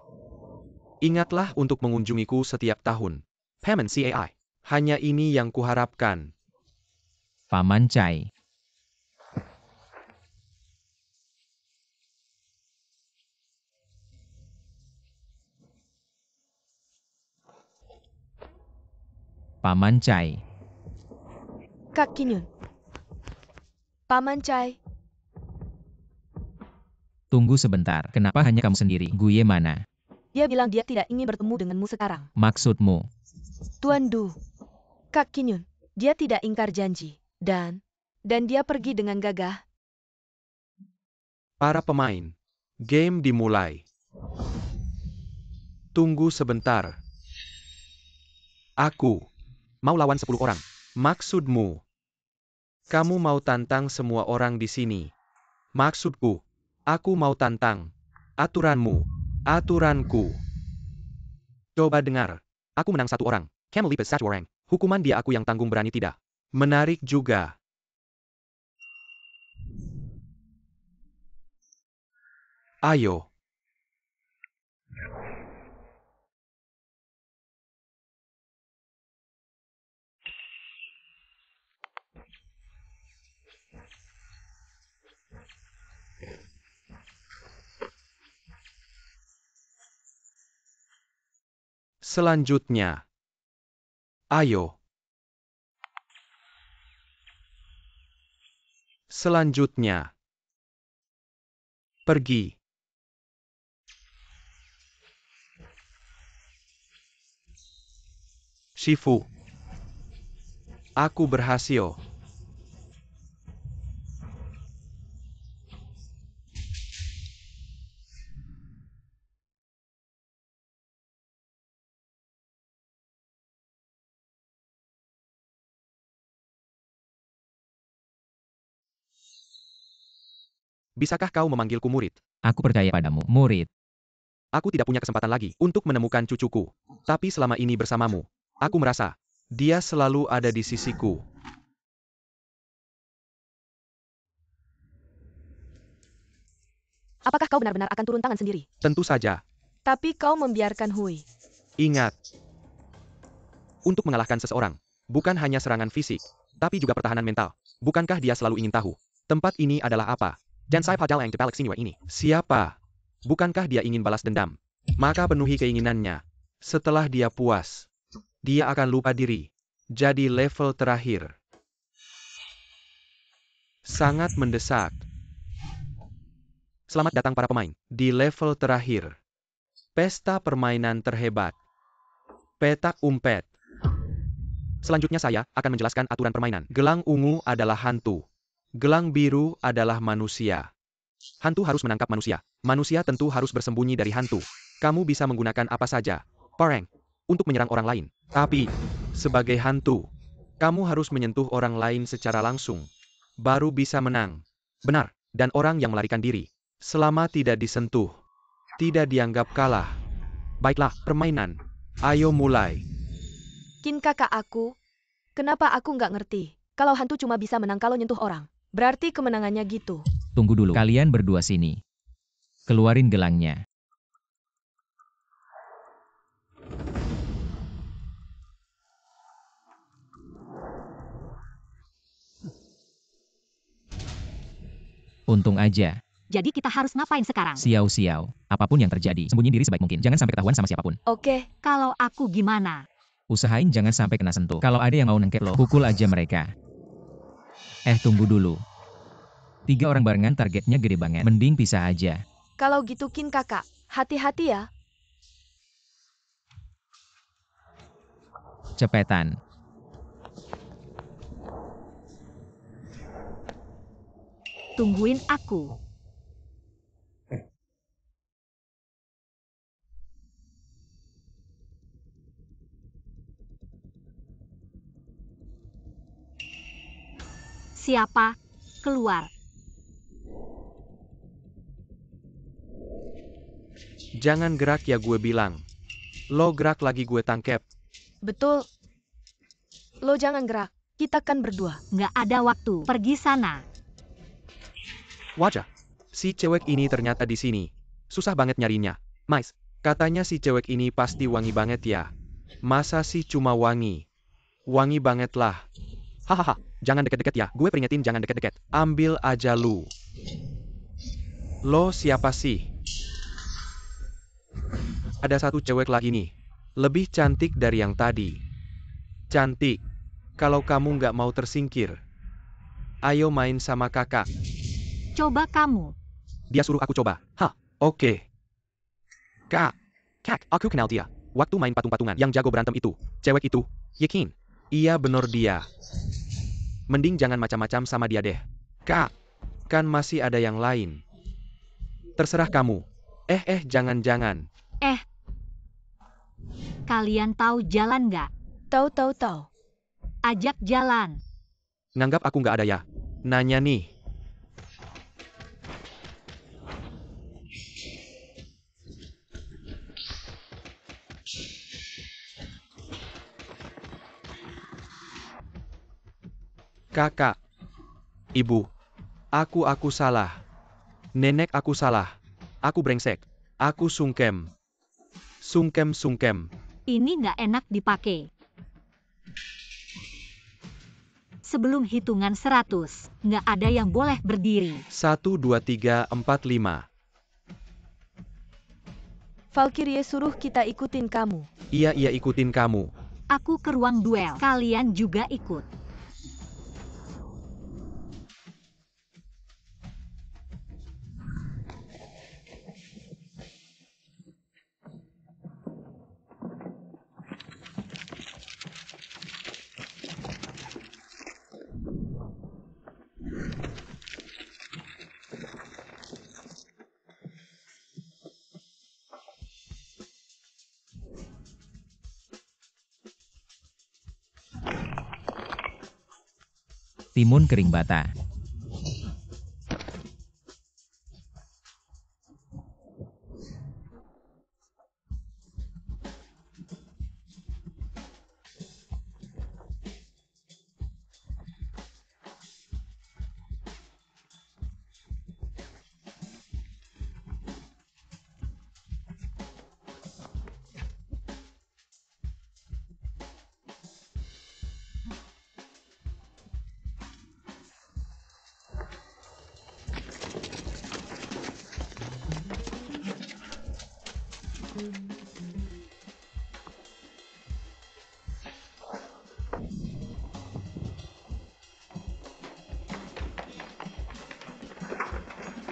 ingatlah untuk mengunjungiku setiap tahun. Paman Cai. Hanya ini yang kuharapkan. Paman Chai. Paman Chai. Kak Kinyun. Paman Chai. Tunggu sebentar, kenapa hanya kamu sendiri? Guye mana? Dia bilang dia tidak ingin bertemu denganmu sekarang. Maksudmu? Tuan Du. Kak Kinyun. Dia tidak ingkar janji. Dan dia pergi dengan gagah. Para pemain, game dimulai. Tunggu sebentar. Aku mau lawan 10 orang. Maksudmu? Kamu mau tantang semua orang di sini. Maksudku, aku mau tantang aturanmu, aturanku. Coba dengar. Aku menang 1 orang. Camel Leap 1 orang. Hukuman dia aku yang tanggung berani tidak. Menarik juga. Ayo. Selanjutnya. Ayo. Selanjutnya. Pergi. Shifu. Aku berhasil. Bisakah kau memanggilku murid? Aku percaya padamu, murid. Aku tidak punya kesempatan lagi untuk menemukan cucuku. Tapi selama ini bersamamu, aku merasa dia selalu ada di sisiku. Apakah kau benar-benar akan turun tangan sendiri? Tentu saja. Tapi kau membiarkan Hui. Ingat. Untuk mengalahkan seseorang, bukan hanya serangan fisik, tapi juga pertahanan mental. Bukankah dia selalu ingin tahu, tempat ini adalah apa? Dan saya padahal yang dibalik sini ini. Siapa? Bukankah dia ingin balas dendam? Maka penuhi keinginannya. Setelah dia puas, dia akan lupa diri. Jadi level terakhir. Sangat mendesak. Selamat datang para pemain. Di level terakhir. Pesta permainan terhebat. Petak umpet. Selanjutnya saya akan menjelaskan aturan permainan. Gelang ungu adalah hantu. Gelang biru adalah manusia. Hantu harus menangkap manusia. Manusia tentu harus bersembunyi dari hantu. Kamu bisa menggunakan apa saja, parang, untuk menyerang orang lain. Tapi, sebagai hantu, kamu harus menyentuh orang lain secara langsung. Baru bisa menang. Benar, dan orang yang melarikan diri, selama tidak disentuh, tidak dianggap kalah. Baiklah, permainan. Ayo mulai. Kin kakak aku. Kenapa aku nggak ngerti? Kalau hantu cuma bisa menang kalau nyentuh orang. Berarti kemenangannya gitu. Tunggu dulu, kalian berdua sini. Keluarin gelangnya. Untung aja. Jadi kita harus ngapain sekarang? Siau-siau. Apapun yang terjadi, sembunyi diri sebaik mungkin. Jangan sampai ketahuan sama siapapun. Oke, Kalau aku gimana? Usahain jangan sampai kena sentuh. Kalau ada yang mau nengket lo, pukul aja mereka. Tunggu dulu. 3 orang barengan targetnya gede banget. Mending pisah aja. kalau gitu Kin kakak, hati-hati ya. Cepetan. Tungguin aku. Siapa? Keluar. Jangan gerak ya gue bilang. Lo gerak lagi gue tangkep. Betul. Lo jangan gerak. Kita kan berdua. Nggak ada waktu. Pergi sana. Wajah. Si cewek ini ternyata di sini. Susah banget nyarinya. Mais, katanya si cewek ini pasti wangi banget ya. Masa sih cuma wangi? Wangi banget lah. Hahaha, jangan deket-deket ya. Gue peringetin jangan deket-deket. Ambil aja lu. Lo siapa sih? Ada satu cewek lagi nih. Lebih cantik dari yang tadi. Cantik. Kalau kamu nggak mau tersingkir. Ayo main sama kakak. Coba kamu. Dia suruh aku coba. Hah, oke. Kak, aku kenal dia. Waktu main patung-patungan yang jago berantem itu. Cewek itu, yakin. Iya bener dia. Mending jangan macam-macam sama dia deh. Kak, kan masih ada yang lain. Terserah kamu. Jangan-jangan. Kalian tahu jalan nggak? Tahu. Ajak jalan. Nganggap aku nggak ada ya? Nanya nih. Kakak. Ibu. Aku salah. Nenek aku salah. Aku brengsek. Aku sungkem. Sungkem. Ini nggak enak dipakai. Sebelum hitungan 100, nggak ada yang boleh berdiri. 1, 2, 3, 4, 5. Valkyrie suruh kita ikutin kamu. Iya ikutin kamu. Aku ke ruang duel. Kalian juga ikut. Timun kering bata.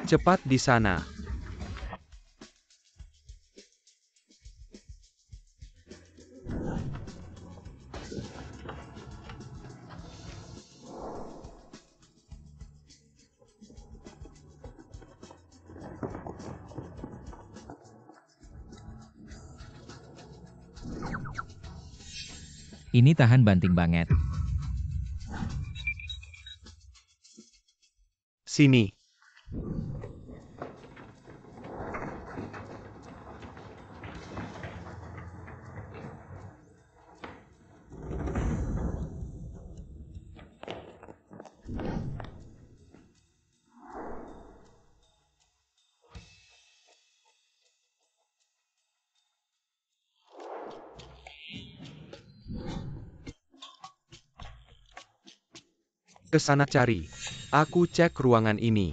Cepat di sana. Ini tahan banting banget. Sini. Ke sana cari. Aku cek ruangan ini.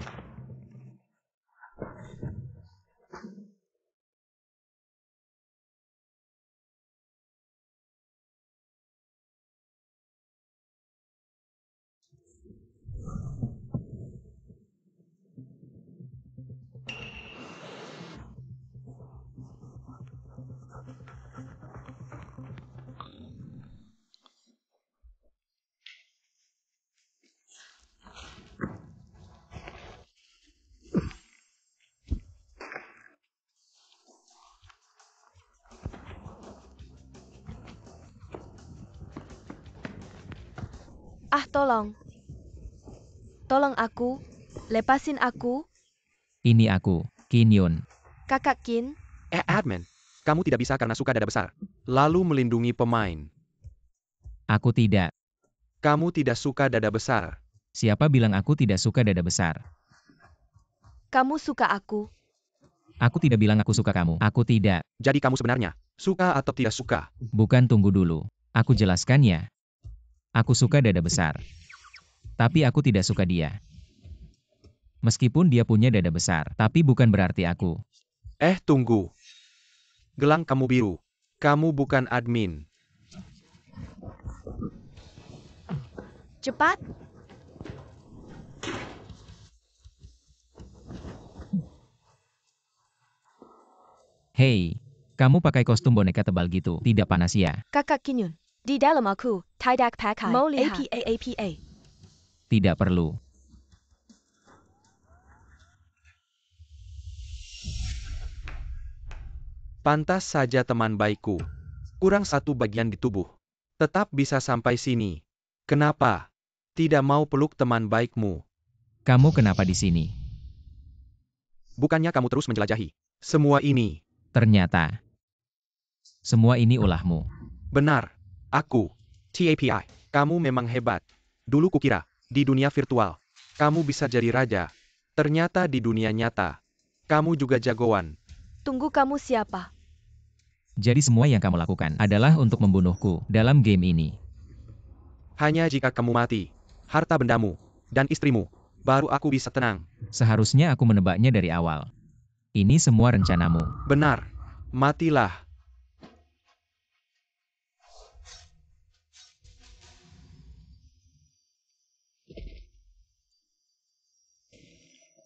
Ah, tolong. Tolong aku. Lepasin aku. Ini aku, Qin Yun. Kakak Qin. Admin. Kamu tidak bisa karena suka dada besar. Lalu melindungi pemain. Aku tidak. Kamu tidak suka dada besar. Siapa bilang aku tidak suka dada besar? Kamu suka aku. Aku tidak bilang aku suka kamu. Aku tidak. Jadi kamu sebenarnya suka atau tidak suka? Bukan, tunggu dulu. Aku jelaskan ya. Aku suka dada besar. Tapi aku tidak suka dia. Meskipun dia punya dada besar, tapi bukan berarti aku. Tunggu. Gelang kamu biru. Kamu bukan admin. Cepat. Hei, kamu pakai kostum boneka tebal gitu, tidak panas ya? Kakak Qin Yun. Di dalam aku. Tidak pakai. Mau lihat? APA. Tidak perlu. Pantas saja teman baikku. Kurang satu bagian di tubuh. Tetap bisa sampai sini. Kenapa? Tidak mau peluk teman baikmu. Kamu kenapa di sini? Bukannya kamu terus menjelajahi semua ini? Ternyata. Semua ini ulahmu. Benar. Aku. TAPI. Kamu memang hebat. Dulu kukira, di dunia virtual, kamu bisa jadi raja. Ternyata di dunia nyata, kamu juga jagoan. Tunggu, kamu siapa? Jadi semua yang kamu lakukan adalah untuk membunuhku dalam game ini. Hanya jika kamu mati, harta bendamu, dan istrimu, baru aku bisa tenang. Seharusnya aku menebaknya dari awal. Ini semua rencanamu. Benar. Matilah.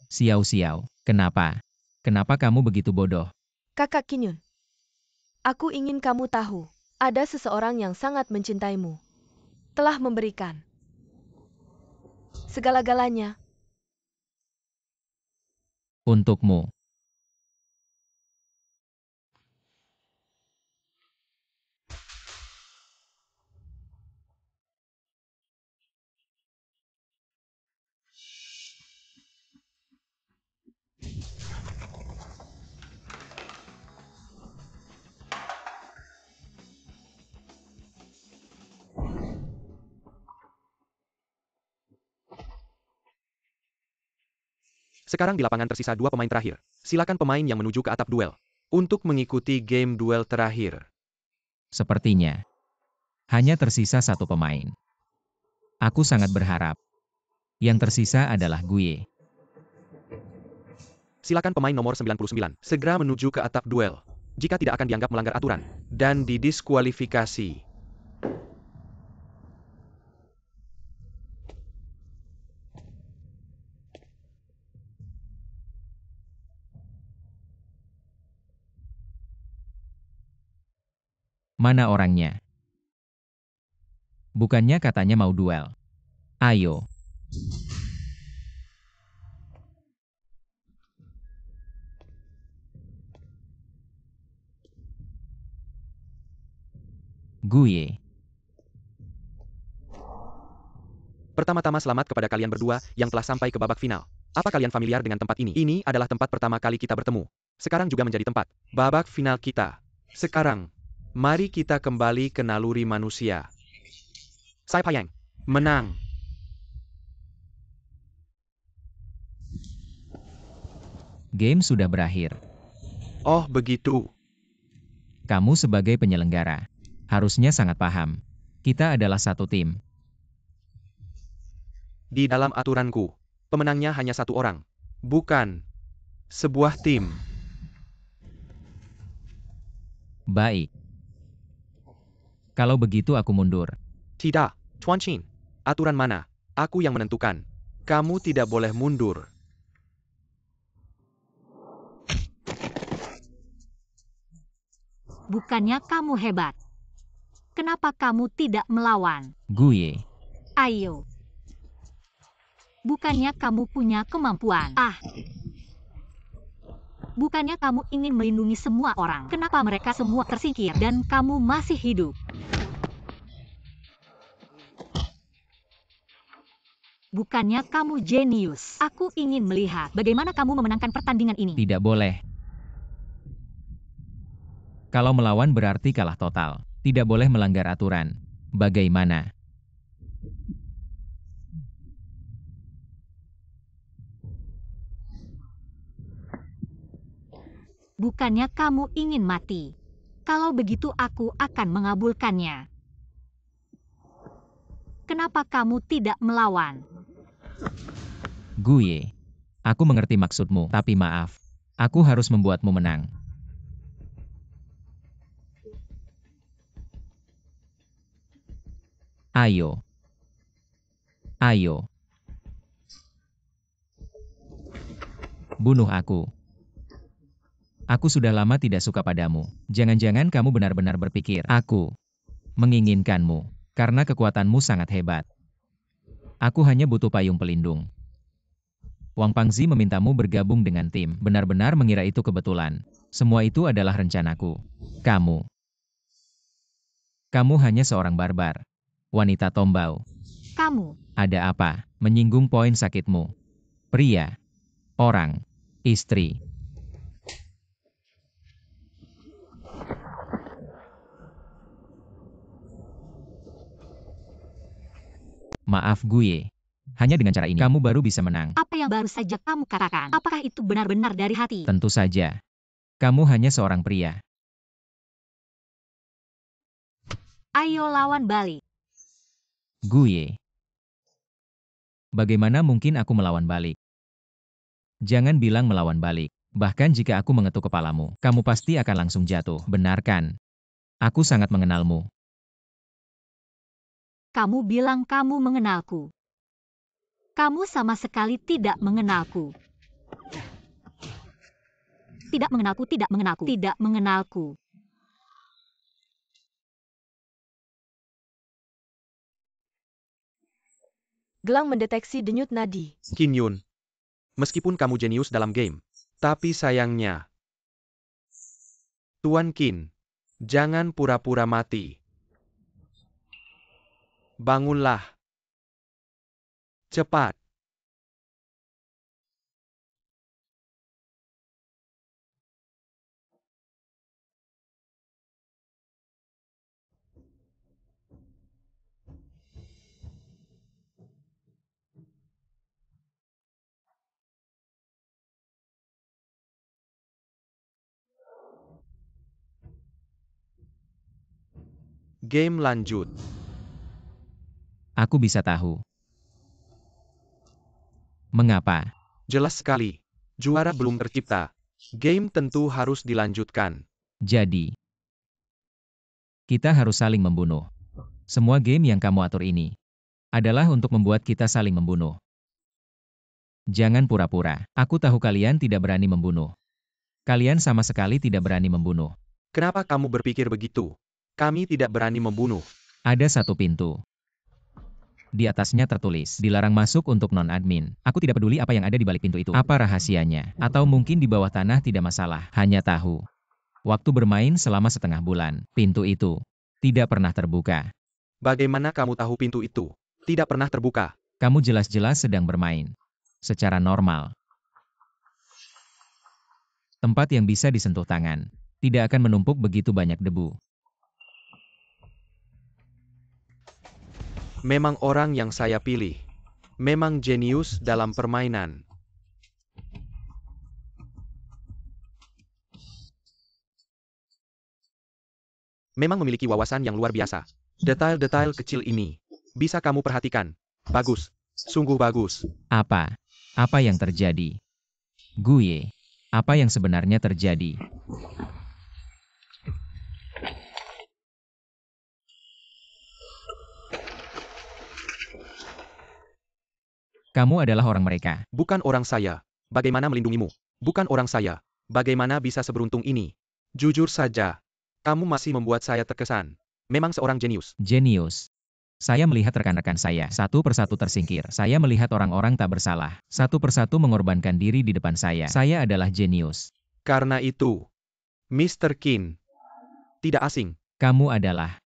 Xiao, kenapa? Kenapa kamu begitu bodoh? Kakak Kinyun, aku ingin kamu tahu, ada seseorang yang sangat mencintaimu. Telah memberikan segala-galanya. Untukmu. Sekarang di lapangan tersisa 2 pemain terakhir. Silakan pemain yang menuju ke atap duel untuk mengikuti game duel terakhir. Sepertinya. Hanya tersisa satu pemain. Aku sangat berharap. Yang tersisa adalah Guye. Silakan pemain nomor 99 segera menuju ke atap duel. Jika tidak akan dianggap melanggar aturan dan didiskualifikasi. Mana orangnya? Bukannya katanya mau duel. Ayo. Guye. Pertama-tama selamat kepada kalian berdua yang telah sampai ke babak final. Apa kalian familiar dengan tempat ini? Ini adalah tempat pertama kali kita bertemu. Sekarang juga menjadi tempat babak final kita. Sekarang, mari kita kembali ke naluri manusia. Sai Payang menang. Game sudah berakhir. Oh begitu. Kamu sebagai penyelenggara harusnya sangat paham. Kita adalah satu tim. Di dalam aturanku, pemenangnya hanya satu orang. Bukan sebuah tim. Baik. Kalau begitu aku mundur. Tidak, Chuan Xin. Aturan mana? Aku yang menentukan. Kamu tidak boleh mundur. Bukannya kamu hebat. Kenapa kamu tidak melawan? Guye. Ayo. Bukannya kamu punya kemampuan. Bukannya kamu ingin melindungi semua orang. Kenapa mereka semua tersingkir dan kamu masih hidup? Bukannya kamu jenius. Aku ingin melihat bagaimana kamu memenangkan pertandingan ini. Tidak boleh. Kalau melawan berarti kalah total. Tidak boleh melanggar aturan. Bagaimana? Bukannya kamu ingin mati. Kalau begitu aku akan mengabulkannya. Kenapa kamu tidak melawan? Guye. Aku mengerti maksudmu, tapi maaf. Aku harus membuatmu menang. Ayo. Ayo. Bunuh aku. Aku sudah lama tidak suka padamu. Jangan-jangan kamu benar-benar berpikir, aku menginginkanmu, karena kekuatanmu sangat hebat. Aku hanya butuh payung pelindung. Wang Pangzi memintamu bergabung dengan tim. Benar-benar mengira itu kebetulan. Semua itu adalah rencanaku. Kamu hanya seorang barbar. Wanita tombau. Kamu. Ada apa? Menyinggung poin sakitmu. Pria. Orang. Istri. Maaf Guye. Hanya dengan cara ini, kamu baru bisa menang. Apa yang baru saja kamu katakan? Apakah itu benar-benar dari hati? Tentu saja. Kamu hanya seorang pria. Ayo lawan balik. Guye. Bagaimana mungkin aku melawan balik? Jangan bilang melawan balik. Bahkan jika aku mengetuk kepalamu, kamu pasti akan langsung jatuh. Benar kan? Aku sangat mengenalmu. Kamu bilang kamu mengenalku. Kamu sama sekali tidak mengenalku. Tidak mengenalku, tidak mengenalku, tidak mengenalku. Gelang mendeteksi denyut nadi. Qin Yun, meskipun kamu jenius dalam game, tapi sayangnya, Tuan Qin, jangan pura-pura mati. Bangunlah. Cepat. Game lanjut. Aku bisa tahu. Mengapa? Jelas sekali. Juara belum tercipta. Game tentu harus dilanjutkan. Jadi, kita harus saling membunuh. Semua game yang kamu atur ini adalah untuk membuat kita saling membunuh. Jangan pura-pura. Aku tahu kalian tidak berani membunuh. Kalian sama sekali tidak berani membunuh. Kenapa kamu berpikir begitu? Kami tidak berani membunuh. Ada satu pintu. Di atasnya tertulis, dilarang masuk untuk non-admin. Aku tidak peduli apa yang ada di balik pintu itu. Apa rahasianya? Atau mungkin di bawah tanah tidak masalah. Hanya tahu. Waktu bermain selama setengah bulan. Pintu itu tidak pernah terbuka. Bagaimana kamu tahu pintu itu tidak pernah terbuka? Kamu jelas-jelas sedang bermain. Secara normal. Tempat yang bisa disentuh tangan. Tidak akan menumpuk begitu banyak debu. Memang orang yang saya pilih. Memang jenius dalam permainan. Memang memiliki wawasan yang luar biasa. Detail-detail kecil ini bisa kamu perhatikan. Bagus. Sungguh bagus. Apa? Apa yang terjadi? Gue. Apa yang sebenarnya terjadi? Kamu adalah orang mereka. Bukan orang saya. Bagaimana melindungimu? Bukan orang saya. Bagaimana bisa seberuntung ini? Jujur saja. Kamu masih membuat saya terkesan. Memang seorang jenius. Jenius. Saya melihat rekan-rekan saya satu persatu tersingkir. Saya melihat orang-orang tak bersalah satu persatu mengorbankan diri di depan saya. Saya adalah jenius. Karena itu, Mr. Qin tidak asing. Kamu adalah.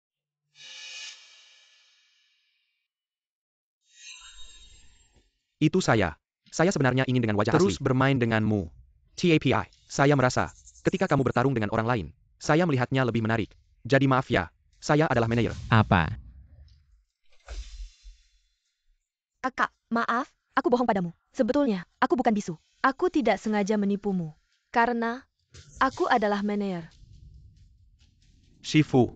Itu saya. Saya sebenarnya ingin dengan wajah terus bermain denganmu. TAPI. Saya merasa, ketika kamu bertarung dengan orang lain, saya melihatnya lebih menarik. Jadi maaf ya, saya adalah manajer. Apa? Kakak, maaf, aku bohong padamu. Sebetulnya, aku bukan bisu. Aku tidak sengaja menipumu. Karena, aku adalah manajer. Shifu,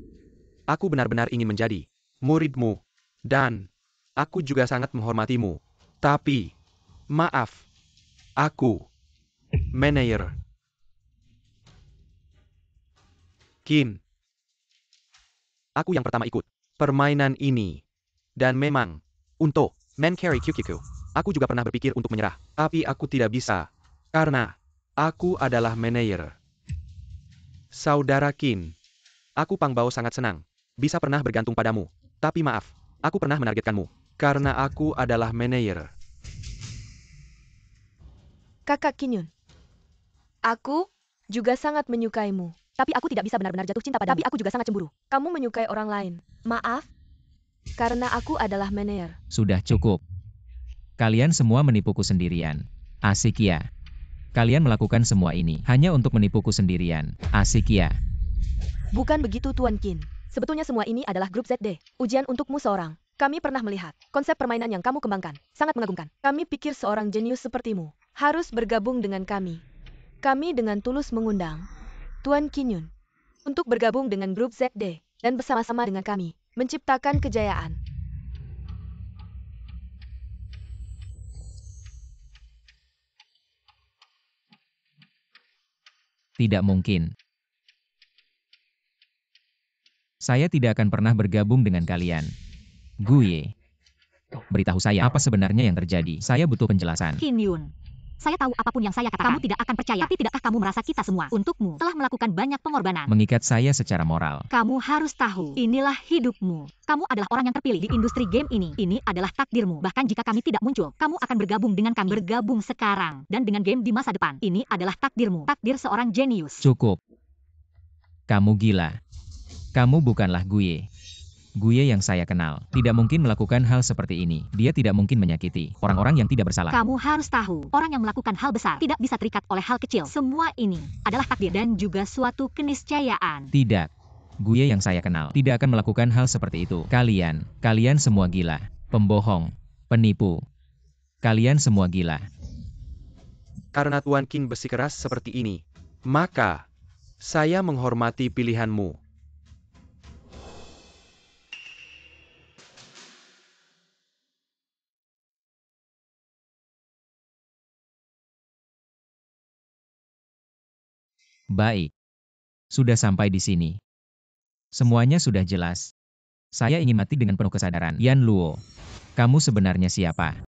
aku benar-benar ingin menjadi muridmu. Dan, aku juga sangat menghormatimu. Tapi, maaf, aku manajer. Qin, aku yang pertama ikut permainan ini. Dan memang, untuk main carry QQQ, aku juga pernah berpikir untuk menyerah. Tapi aku tidak bisa. Karena, aku adalah manajer. Saudara Qin, aku Pangbao sangat senang bisa pernah bergantung padamu. Tapi maaf, aku pernah menargetkanmu. Karena aku adalah manajer. Kakak Qin Yun. Aku juga sangat menyukaimu. Tapi aku tidak bisa benar-benar jatuh cinta padamu. Tapi aku juga sangat cemburu. Kamu menyukai orang lain. Maaf. Karena aku adalah manajer. Sudah cukup. Kalian semua menipuku sendirian. Asik ya. Kalian melakukan semua ini hanya untuk menipuku sendirian. Asik ya. Bukan begitu Tuan Qin. Sebetulnya semua ini adalah grup ZD. Ujian untukmu seorang. Kami pernah melihat konsep permainan yang kamu kembangkan. Sangat mengagumkan. Kami pikir seorang jenius sepertimu harus bergabung dengan kami. Kami dengan tulus mengundang Tuan Qin Yun untuk bergabung dengan grup ZD dan bersama-sama dengan kami menciptakan kejayaan. Tidak mungkin. Saya tidak akan pernah bergabung dengan kalian. Gue. Beritahu saya apa sebenarnya yang terjadi. Saya butuh penjelasan. Qin Yun. Saya tahu apapun yang saya katakan. Kamu tidak akan percaya. Tapi tidakkah kamu merasa kita semua, untukmu, telah melakukan banyak pengorbanan? Mengikat saya secara moral. Kamu harus tahu, inilah hidupmu. Kamu adalah orang yang terpilih di industri game ini. Ini adalah takdirmu. Bahkan jika kami tidak muncul, kamu akan bergabung dengan kami. Bergabung sekarang. Dan dengan game di masa depan. Ini adalah takdirmu. Takdir seorang jenius. Cukup. Kamu gila. Kamu bukanlah Guye. Guye yang saya kenal tidak mungkin melakukan hal seperti ini. Dia tidak mungkin menyakiti orang-orang yang tidak bersalah. Kamu harus tahu, orang yang melakukan hal besar tidak bisa terikat oleh hal kecil. Semua ini adalah takdir dan juga suatu keniscayaan. Tidak. Guye yang saya kenal tidak akan melakukan hal seperti itu. Kalian semua gila. Pembohong. Penipu. Kalian semua gila. Karena Tuan King bersikeras seperti ini, maka saya menghormati pilihanmu. Baik. Sudah sampai di sini. Semuanya sudah jelas. Saya ingin mati dengan penuh kesadaran. Yan Luo, kamu sebenarnya siapa?